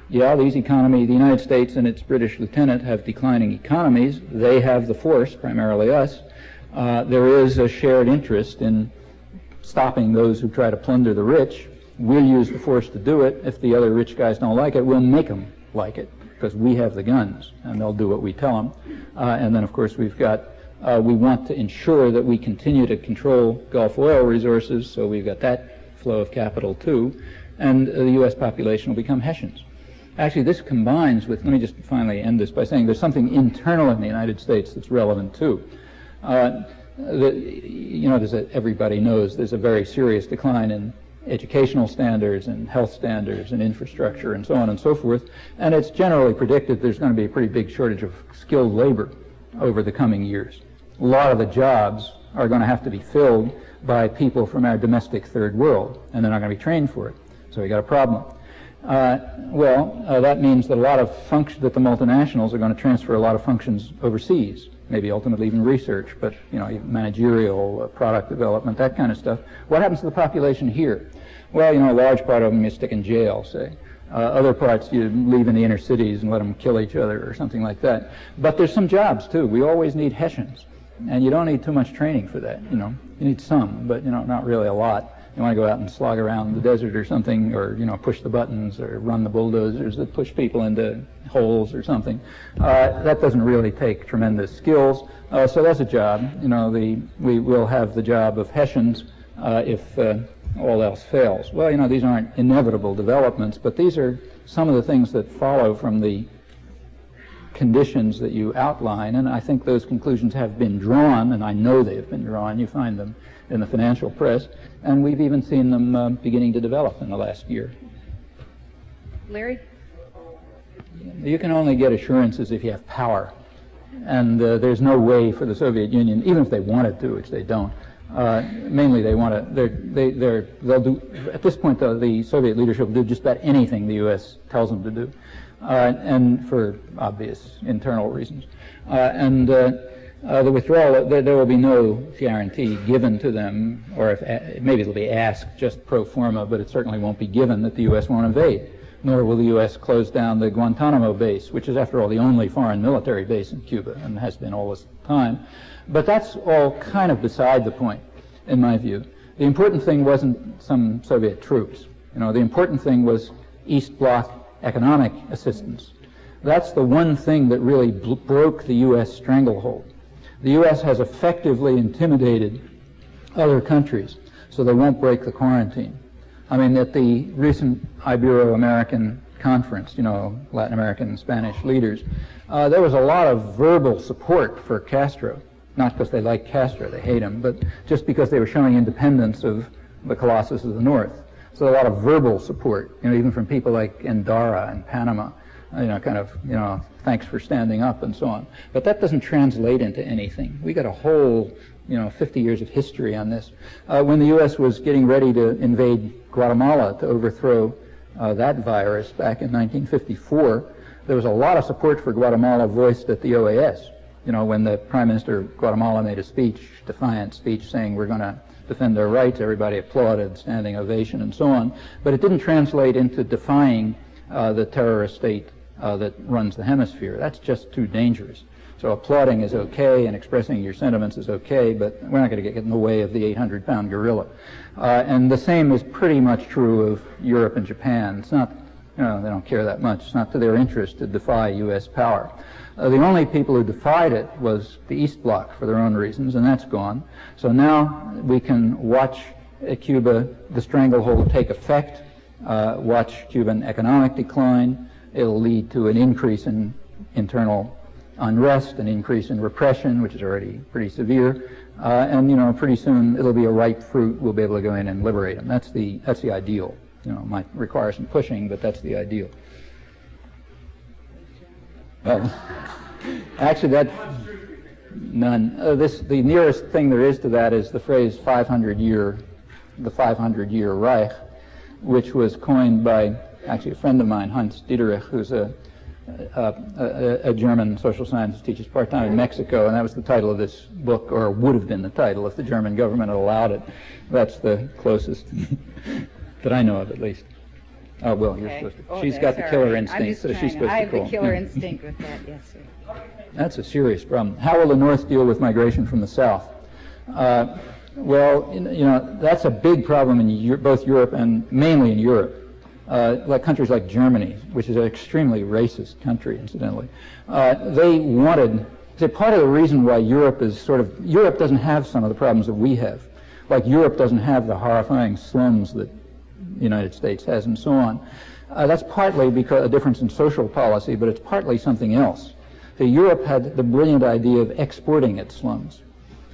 Yeah, the United States and its British lieutenant have declining economies. They have the force, primarily us. There is a shared interest in stopping those who try to plunder the rich. We'll use the force to do it. If the other rich guys don't like it, we'll make them like it, because we have the guns, and they'll do what we tell them. And then, of course, we want to ensure that we continue to control Gulf oil resources, so we've got that flow of capital, too. And the U.S. population will become Hessians. Actually, this combines with, let me just finally end this by saying there's something internal in the United States that's relevant, too. Everybody knows there's a very serious decline in educational standards and health standards and infrastructure and so on and so forth. And it's generally predicted there's going to be a pretty big shortage of skilled labor over the coming years. A lot of the jobs are going to have to be filled by people from our domestic third world, and they're not going to be trained for it. So we got a problem. That means that that the multinationals are going to transfer a lot of functions overseas, maybe ultimately even research, but even managerial, product development, that kind of stuff. What happens to the population here? Well, a large part of them you stick in jail, say. Other parts you leave in the inner cities and let them kill each other or something like that. But there's some jobs too. We always need Hessians, and you don't need too much training for that. You need some, but not really a lot. You want to go out and slog around the desert or something, or push the buttons or run the bulldozers that push people into holes or something. That doesn't really take tremendous skills. So that's a job. We will have the job of Hessians if all else fails. Well, these aren't inevitable developments, but these are some of the things that follow from the conditions that you outline, and I think those conclusions have been drawn, and I know they have been drawn. You find them in the financial press, and we've even seen them beginning to develop in the last year. Larry? You can only get assurances if you have power, and there's no way for the Soviet Union, even if they wanted to, which they don't. Mainly they want to, they'll do, at this point though, the Soviet leadership will do just about anything the U.S. tells them to do, and for obvious internal reasons. The withdrawal, there will be no guarantee given to them, or if maybe it'll be asked just pro forma, but it certainly won't be given that the U.S. won't invade, nor will the U.S. close down the Guantanamo base, which is, after all, the only foreign military base in Cuba, and has been all this time. But that's all kind of beside the point, in my view. The important thing wasn't some Soviet troops. The important thing was East Bloc economic assistance. That's the one thing that really broke the U.S. stranglehold. The U.S. has effectively intimidated other countries so they won't break the quarantine. I mean, at the recent Ibero-American conference, Latin American and Spanish leaders, there was a lot of verbal support for Castro. Not because they like Castro, they hate him, but just because they were showing independence of the Colossus of the North. So a lot of verbal support, even from people like Endara in Panama, thanks for standing up and so on. But that doesn't translate into anything. We got a whole, 50 years of history on this. When the U.S. was getting ready to invade Guatemala to overthrow that virus back in 1954, there was a lot of support for Guatemala voiced at the OAS. When the Prime Minister of Guatemala made a defiant speech saying we're going to defend our rights, everybody applauded, standing ovation and so on. But it didn't translate into defying the terrorist state that runs the hemisphere. That's just too dangerous. So applauding is okay and expressing your sentiments is okay, but we're not going to get in the way of the 800-pound gorilla. And the same is pretty much true of Europe and Japan. It's not, they don't care that much. It's not to their interest to defy U.S. power. The only people who defied it was the East Bloc for their own reasons, and that's gone. So now we can watch Cuba, the stranglehold, take effect, watch Cuban economic decline. It'll lead to an increase in internal unrest, an increase in repression, which is already pretty severe, and pretty soon it'll be a ripe fruit. We'll be able to go in and liberate them. That's the ideal. It might require some pushing, but that's the ideal. Actually, that's none. The nearest thing there is to that is the phrase the 500-year Reich, which was coined by actually a friend of mine, Hans Dieterich, who's a German social scientist, teaches part-time in Mexico, and that was the title of this book, or would have been the title if the German government had allowed it. That's the closest that I know of, at least. Oh, well, you're supposed to. She's got the killer instinct, so she's supposed to call. I have the killer instinct with that, yes, sir. That's a serious problem. How will the North deal with migration from the South? Well, that's a big problem in both Europe and mainly in Europe. Like countries like Germany, which is an extremely racist country, incidentally, they wanted. Part of the reason why Europe doesn't have some of the problems that we have. Like Europe doesn't have the horrifying slums that the United States has, and so on. That's partly because a difference in social policy, but it's partly something else. So Europe had the brilliant idea of exporting its slums.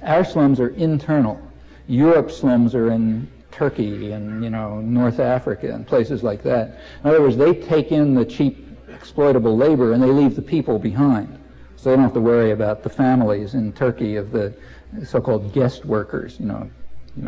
Our slums are internal. Europe's slums are in Turkey and North Africa and places like that. In other words, they take in the cheap exploitable labor and they leave the people behind. So they don't have to worry about the families in Turkey of the so-called guest workers. You know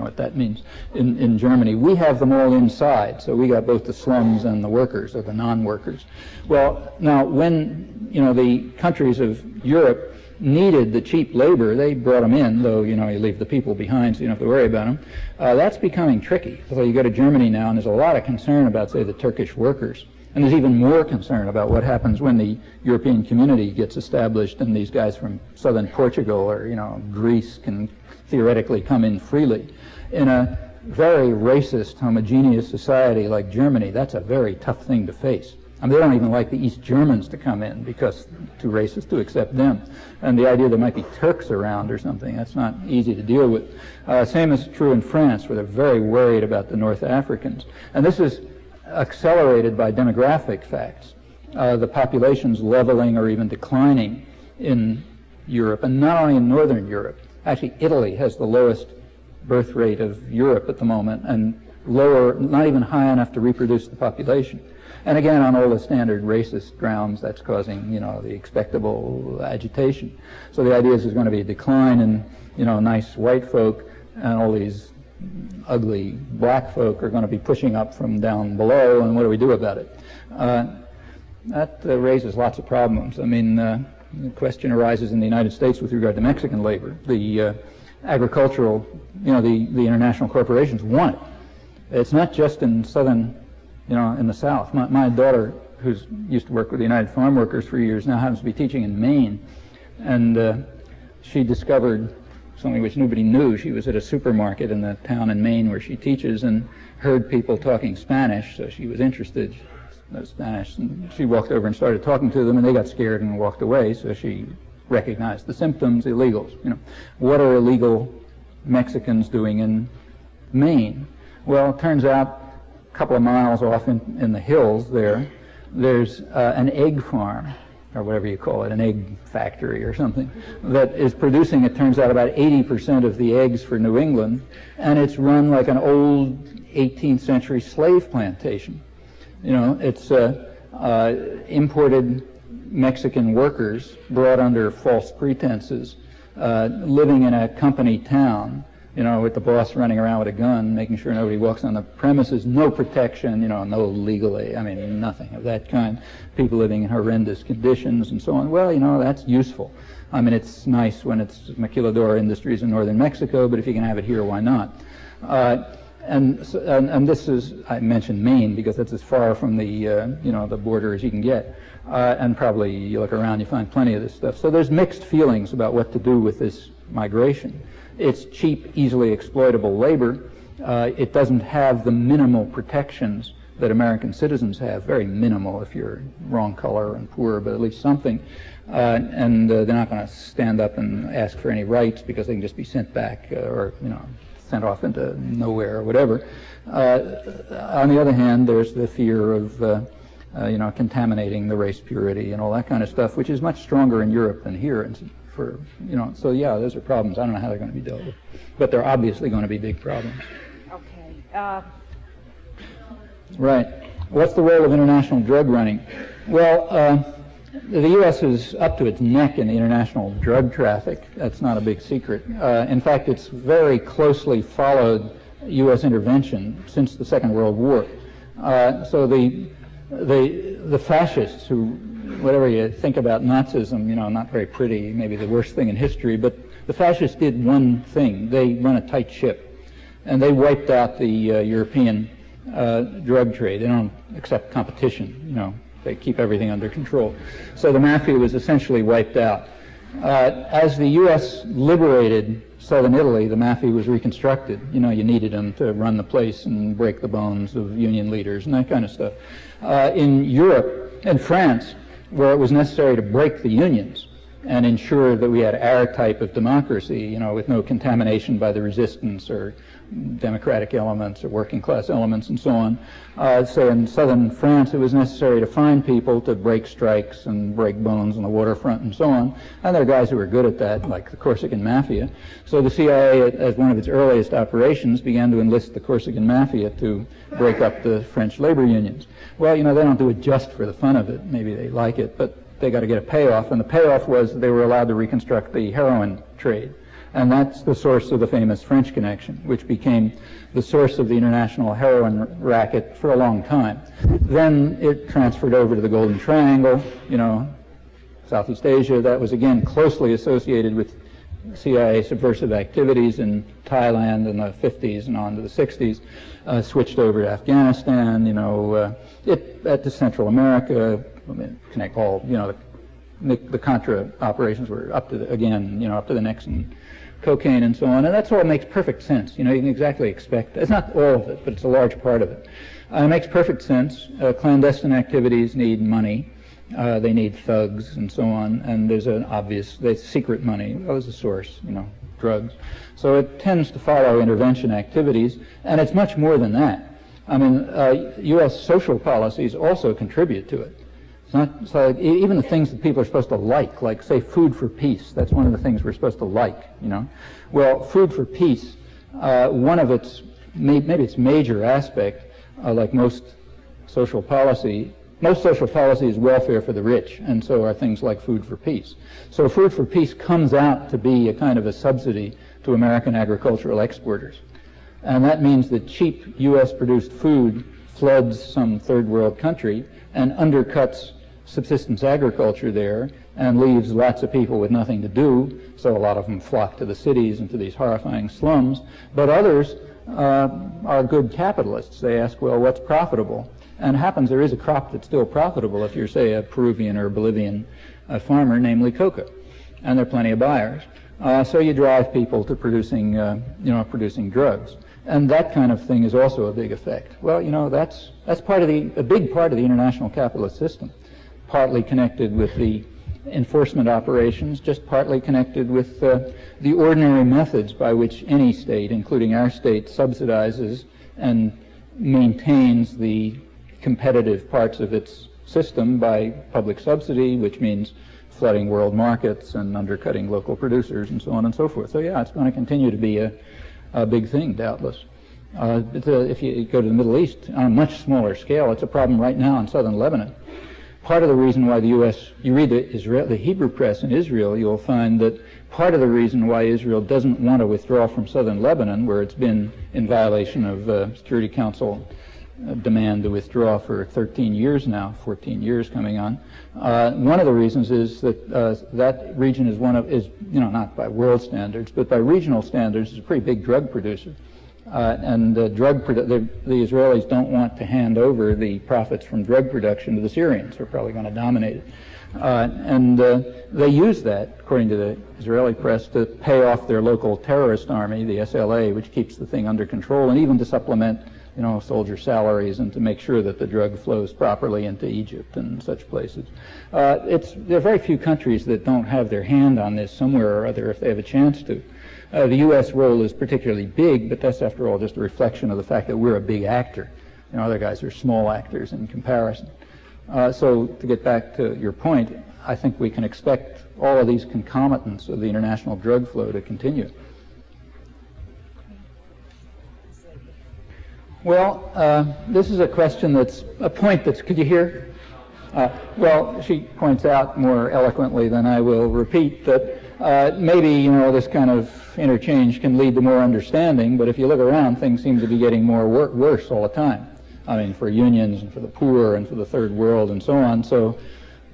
what that means. In Germany, we have them all inside, so we got both the slums and the workers, or the non-workers. Well, now when the countries of Europe needed the cheap labor, they brought them in, though you leave the people behind, so you don't have to worry about them. That's becoming tricky. So you go to Germany now, and there's a lot of concern about, say, the Turkish workers. And there's even more concern about what happens when the European community gets established and these guys from southern Portugal or Greece can theoretically come in freely. In a very racist, homogeneous society like Germany, that's a very tough thing to face. I mean, they don't even like the East Germans to come in because too racist to accept them. And the idea there might be Turks around or something, that's not easy to deal with. Same is true in France, where they're very worried about the North Africans. And this is accelerated by demographic facts. The population's leveling or even declining in Europe, and not only in Northern Europe. Actually, Italy has the lowest birth rate of Europe at the moment, and lower, not even high enough to reproduce the population. And again, on all the standard racist grounds, that's causing, the expectable agitation. So the idea is there's going to be a decline in, nice white folk, and all these ugly black folk are going to be pushing up from down below, and what do we do about it? That raises lots of problems. I mean, the question arises in the United States with regard to Mexican labor. The agricultural, the international corporations want it. It's not just in southern, in the South. My daughter, who's used to work with the United Farm Workers for years, now happens to be teaching in Maine, and she discovered something which nobody knew. She was at a supermarket in the town in Maine where she teaches and heard people talking Spanish, so she was interested in Spanish, and she walked over and started talking to them, and they got scared and walked away, so she recognized the symptoms, illegals. What are illegal Mexicans doing in Maine? Well, it turns out a couple of miles off in the hills there's an egg farm, or whatever you call it, an egg factory or something, that is producing, it turns out, about 80% of the eggs for New England, and it's run like an old 18th century slave plantation. It's imported Mexican workers brought under false pretenses, living in a company town, with the boss running around with a gun, making sure nobody walks on the premises, no protection, no legally, nothing of that kind. People living in horrendous conditions and so on. Well, that's useful. It's nice when it's maquiladora industries in northern Mexico, but if you can have it here, why not? And this is, I mentioned Maine because that's as far from the, the border as you can get. And probably you look around, you find plenty of this stuff. So there's mixed feelings about what to do with this migration. It's cheap, easily exploitable labor. It doesn't have the minimal protections that American citizens have, very minimal if you're wrong color and poor, but at least something. And they're not going to stand up and ask for any rights because they can just be sent back or, sent off into nowhere or whatever. On the other hand, there's the fear of contaminating the race purity and all that kind of stuff, which is much stronger in Europe than here. And so yeah, those are problems. I don't know how they're going to be dealt with, but they're obviously going to be big problems. Okay. Right. What's the role of international drug running? Well, the U.S. is up to its neck in the international drug traffic. That's not a big secret. In fact, it's very closely followed U.S. intervention since the Second World War. So the fascists who, whatever you think about Nazism, not very pretty, maybe the worst thing in history, but the fascists did one thing. They run a tight ship, and they wiped out the European drug trade. They don't accept competition, they keep everything under control. So the mafia was essentially wiped out. As the U.S. liberated southern Italy, the mafia was reconstructed. You needed them to run the place and break the bones of union leaders and that kind of stuff. In Europe and France, where it was necessary to break the unions and ensure that we had our type of democracy, with no contamination by the resistance or democratic elements or working class elements and so on. So in southern France, it was necessary to find people to break strikes and break bones on the waterfront and so on. And there are guys who were good at that, like the Corsican Mafia. So the CIA, as one of its earliest operations, began to enlist the Corsican Mafia to break up the French labor unions. Well, they don't do it just for the fun of it. Maybe they like it, but they got to get a payoff. And the payoff was they were allowed to reconstruct the heroin trade. And that's the source of the famous French Connection, which became the source of the international heroin racket for a long time. Then it transferred over to the Golden Triangle, Southeast Asia. That was, again, closely associated with CIA subversive activities in Thailand in the 50s and on to the 60s. Switched over to Afghanistan, to Central America, connect all, the Contra operations were up to the necks in cocaine and so on, and that's all makes perfect sense. You can exactly expect. It's not all of it, but it's a large part of it. It makes perfect sense. Clandestine activities need money. They need thugs and so on, and there's secret money. That was the source, drugs. So it tends to follow intervention activities, and it's much more than that. U.S. social policies also contribute to it. Even the things that people are supposed to like, say, food for peace. That's one of the things we're supposed to like, Well, food for peace, one of its, maybe its major aspect, like most social policy is welfare for the rich, and so are things like food for peace. So food for peace comes out to be a kind of a subsidy to American agricultural exporters. And that means that cheap U.S.-produced food floods some third world country and undercuts subsistence agriculture there and leaves lots of people with nothing to do, so a lot of them flock to the cities and to these horrifying slums. But others are good capitalists. They ask, well, what's profitable? And it happens there is a crop that's still profitable if you're, say, a Peruvian or Bolivian farmer, namely coca, and there are plenty of buyers. So you drive people to producing drugs. And that kind of thing is also a big effect. Well, that's a big part of the international capitalist system, partly connected with the enforcement operations, just partly connected with the ordinary methods by which any state, including our state, subsidizes and maintains the competitive parts of its system by public subsidy, which means flooding world markets and undercutting local producers and so on and so forth. So yeah, it's going to continue to be a big thing, doubtless. If you go to the Middle East, on a much smaller scale, it's a problem right now in southern Lebanon. Part of the reason why the U.S., you read the Hebrew press in Israel, you'll find that part of the reason why Israel doesn't want to withdraw from southern Lebanon, where it's been in violation of Security Council demand to withdraw for 13 years now, 14 years coming on. One of the reasons is that that region is not by world standards, but by regional standards, is a pretty big drug producer. The Israelis don't want to hand over the profits from drug production to the Syrians, who are probably going to dominate it. They use that, according to the Israeli press, to pay off their local terrorist army, the SLA, which keeps the thing under control, and even to supplement soldier salaries and to make sure that the drug flows properly into Egypt and such places. There are very few countries that don't have their hand on this somewhere or other if they have a chance to. The U.S. role is particularly big, but that's, after all, just a reflection of the fact that we're a big actor. Other guys are small actors in comparison. So to get back to your point, I think we can expect all of these concomitants of the international drug flow to continue. Well, this is a question that's a point that's, could you hear? Well, she points out more eloquently than I will repeat that maybe, this kind of interchange can lead to more understanding, but if you look around, things seem to be getting more worse all the time. I mean, for unions and for the poor and for the third world and so on. So,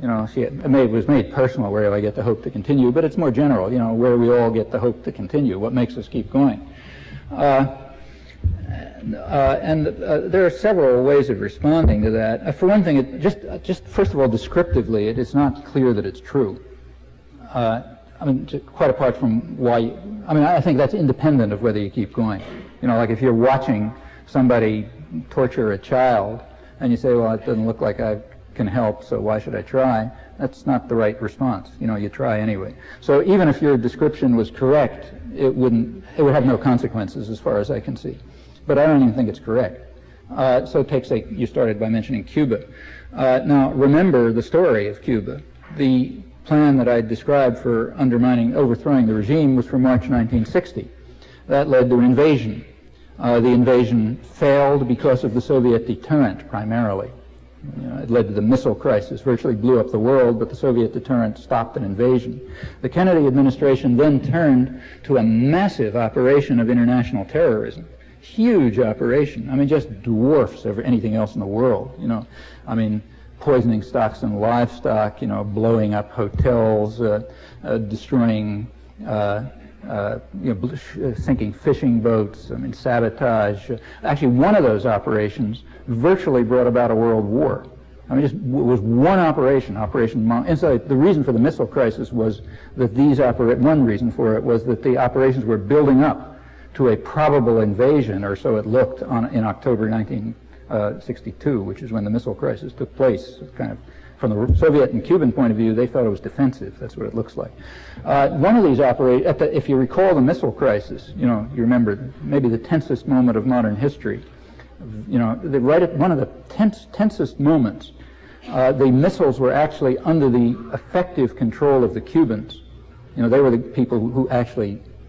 it was made personal, where do I get the hope to continue, but it's more general, where do we all get the hope to continue? What makes us keep going? There are several ways of responding to that. For one thing, just first of all, descriptively, it is not clear that it's true. Quite apart from why, I think that's independent of whether you keep going. Like if you're watching somebody torture a child and you say, well, it doesn't look like I can help, so why should I try? That's not the right response. You try anyway. So even if your description was correct, it would have no consequences as far as I can see. But I don't even think it's correct. So you started by mentioning Cuba. Now remember the story of Cuba. The plan that I described for overthrowing the regime was from March 1960. That led to an invasion. The invasion failed because of the Soviet deterrent primarily. It led to the missile crisis, virtually blew up the world, but the Soviet deterrent stopped an invasion. The Kennedy administration then turned to a massive operation of international terrorism. Huge operation. Just dwarfs anything else in the world. Poisoning stocks and livestock, blowing up hotels, destroying, sinking fishing boats, sabotage. Actually, one of those operations virtually brought about a world war. It was one operation, Operation Monk. And so the reason for the missile crisis was that one reason for it was that the operations were building up to a probable invasion, or so it looked in October 1962, which is when the missile crisis took place. Kind of, from the Soviet and Cuban point of view, they thought it was defensive. That's what it looks like. One of these if you recall the missile crisis, you remember maybe the tensest moment of modern history. Right at one of the tensest moments, the missiles were actually under the effective control of the Cubans. They were the people who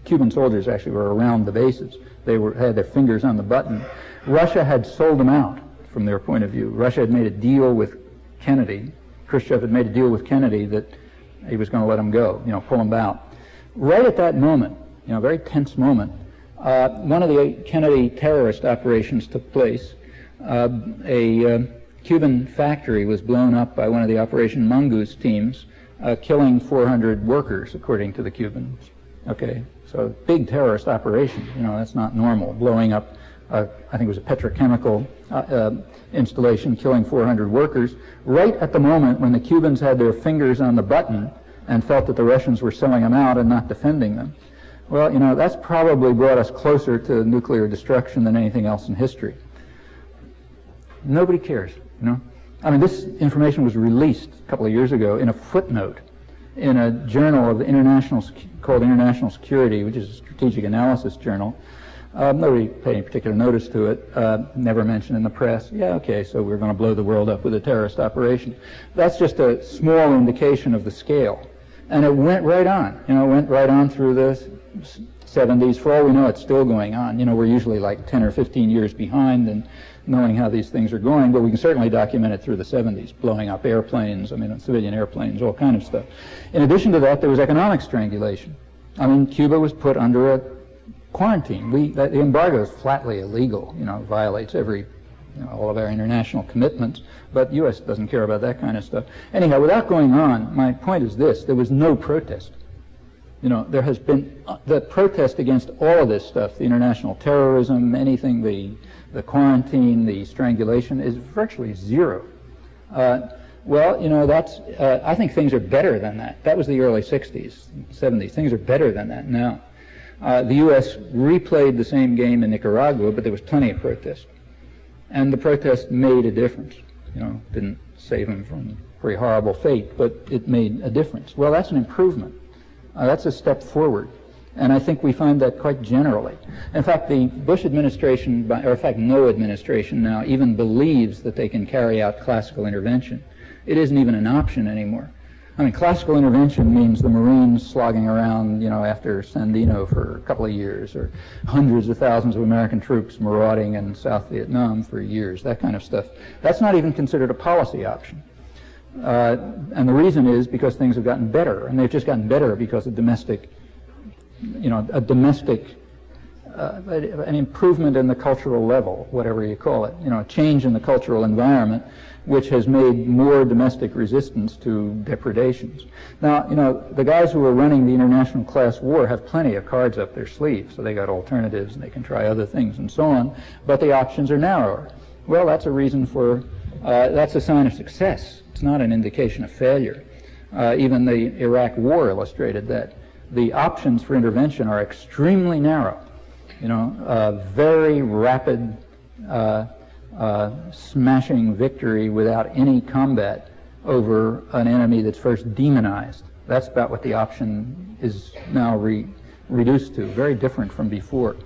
Cuban soldiers actually were around the bases. They had their fingers on the button. Russia had sold them out from their point of view. Russia had made a deal with Kennedy. Khrushchev had made a deal with Kennedy that he was going to let them go, pull them out. Right at that moment, very tense moment, one of the Kennedy terrorist operations took place. A Cuban factory was blown up by one of the Operation Mongoose teams, killing 400 workers, according to the Cubans. Okay, so big terrorist operation. That's not normal. Blowing up, I think it was a petrochemical installation, killing 400 workers, right at the moment when the Cubans had their fingers on the button and felt that the Russians were selling them out and not defending them. Well, that's probably brought us closer to nuclear destruction than anything else in history. Nobody cares, This information was released a couple of years ago in a footnote in a journal of called International Security, which is a strategic analysis journal. Nobody paid any particular notice to it, never mentioned in the press. Yeah, okay, so we're going to blow the world up with a terrorist operation. That's just a small indication of the scale. And it went right on, went right on through the 70s. For all we know, it's still going on. We're usually like 10 or 15 years behind in knowing how these things are going, but we can certainly document it through the 70s, blowing up airplanes, civilian airplanes, all kind of stuff. In addition to that, there was economic strangulation. Cuba was put under a quarantine. The embargo is flatly illegal, violates all of our international commitments, but the U.S. doesn't care about that kind of stuff. Anyhow, without going on, my point is this: there was no protest. There has been the protest against all of this stuff, the international terrorism, anything, the quarantine, the strangulation, is virtually zero. That's, I think things are better than that. That was the early 60s, 70s. Things are better than that now. The U.S. replayed the same game in Nicaragua, but there was plenty of protest. And the protest made a difference. Didn't save them from very horrible fate, but it made a difference. Well, that's an improvement. That's a step forward. And I think we find that quite generally. In fact, the Bush administration, or in fact no administration now, even believes that they can carry out classical intervention. It isn't even an option anymore. I mean, classical intervention means the Marines slogging around, after Sandino for a couple of years, or hundreds of thousands of American troops marauding in South Vietnam for years, that kind of stuff. That's not even considered a policy option. And the reason is because things have gotten better, and they've just gotten better because of domestic, an improvement in the cultural level, whatever you call it, a change in the cultural environment, which has made more domestic resistance to depredations. Now, the guys who are running the international class war have plenty of cards up their sleeve, so they got alternatives and they can try other things and so on, but the options are narrower. Well, that's a reason for, that's a sign of success. It's not an indication of failure. Even the Iraq war illustrated that. The options for intervention are extremely narrow. Very rapid smashing victory without any combat over an enemy that's first demonized. That's about what the option is now reduced to, very different from before.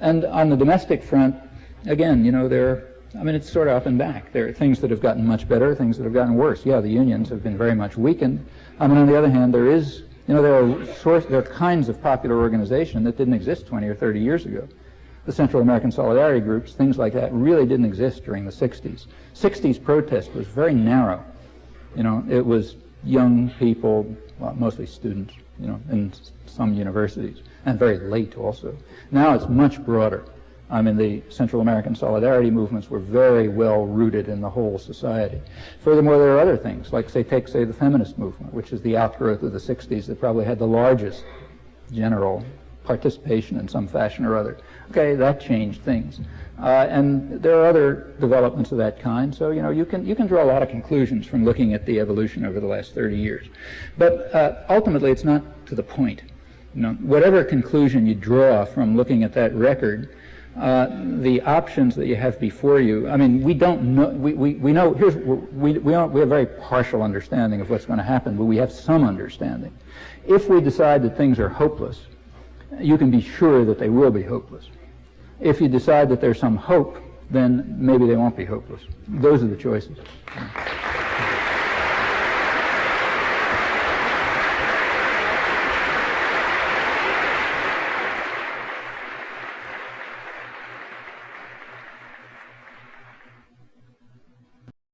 And on the domestic front, again, it's sort of up and back. There are things that have gotten much better, things that have gotten worse. Yeah, the unions have been very much weakened. On the other hand, there are kinds of popular organization that didn't exist 20 or 30 years ago. The Central American Solidarity groups, things like that, really didn't exist during the 60s. 60s protest was very narrow. It was young people, well, mostly students, in some universities, and very late also. Now it's much broader. The Central American Solidarity movements were very well rooted in the whole society. Furthermore, there are other things, like take the feminist movement, which is the outgrowth of the 60s that probably had the largest general participation in some fashion or other. Okay, that changed things. And there are other developments of that kind, so you can draw a lot of conclusions from looking at the evolution over the last 30 years. But ultimately, it's not to the point. Whatever conclusion you draw from looking at that record, the options that you have before you, we don't know, we know, we have a very partial understanding of what's going to happen, but we have some understanding. If we decide that things are hopeless, you can be sure that they will be hopeless. If you decide that there's some hope, then maybe they won't be hopeless. Those are the choices.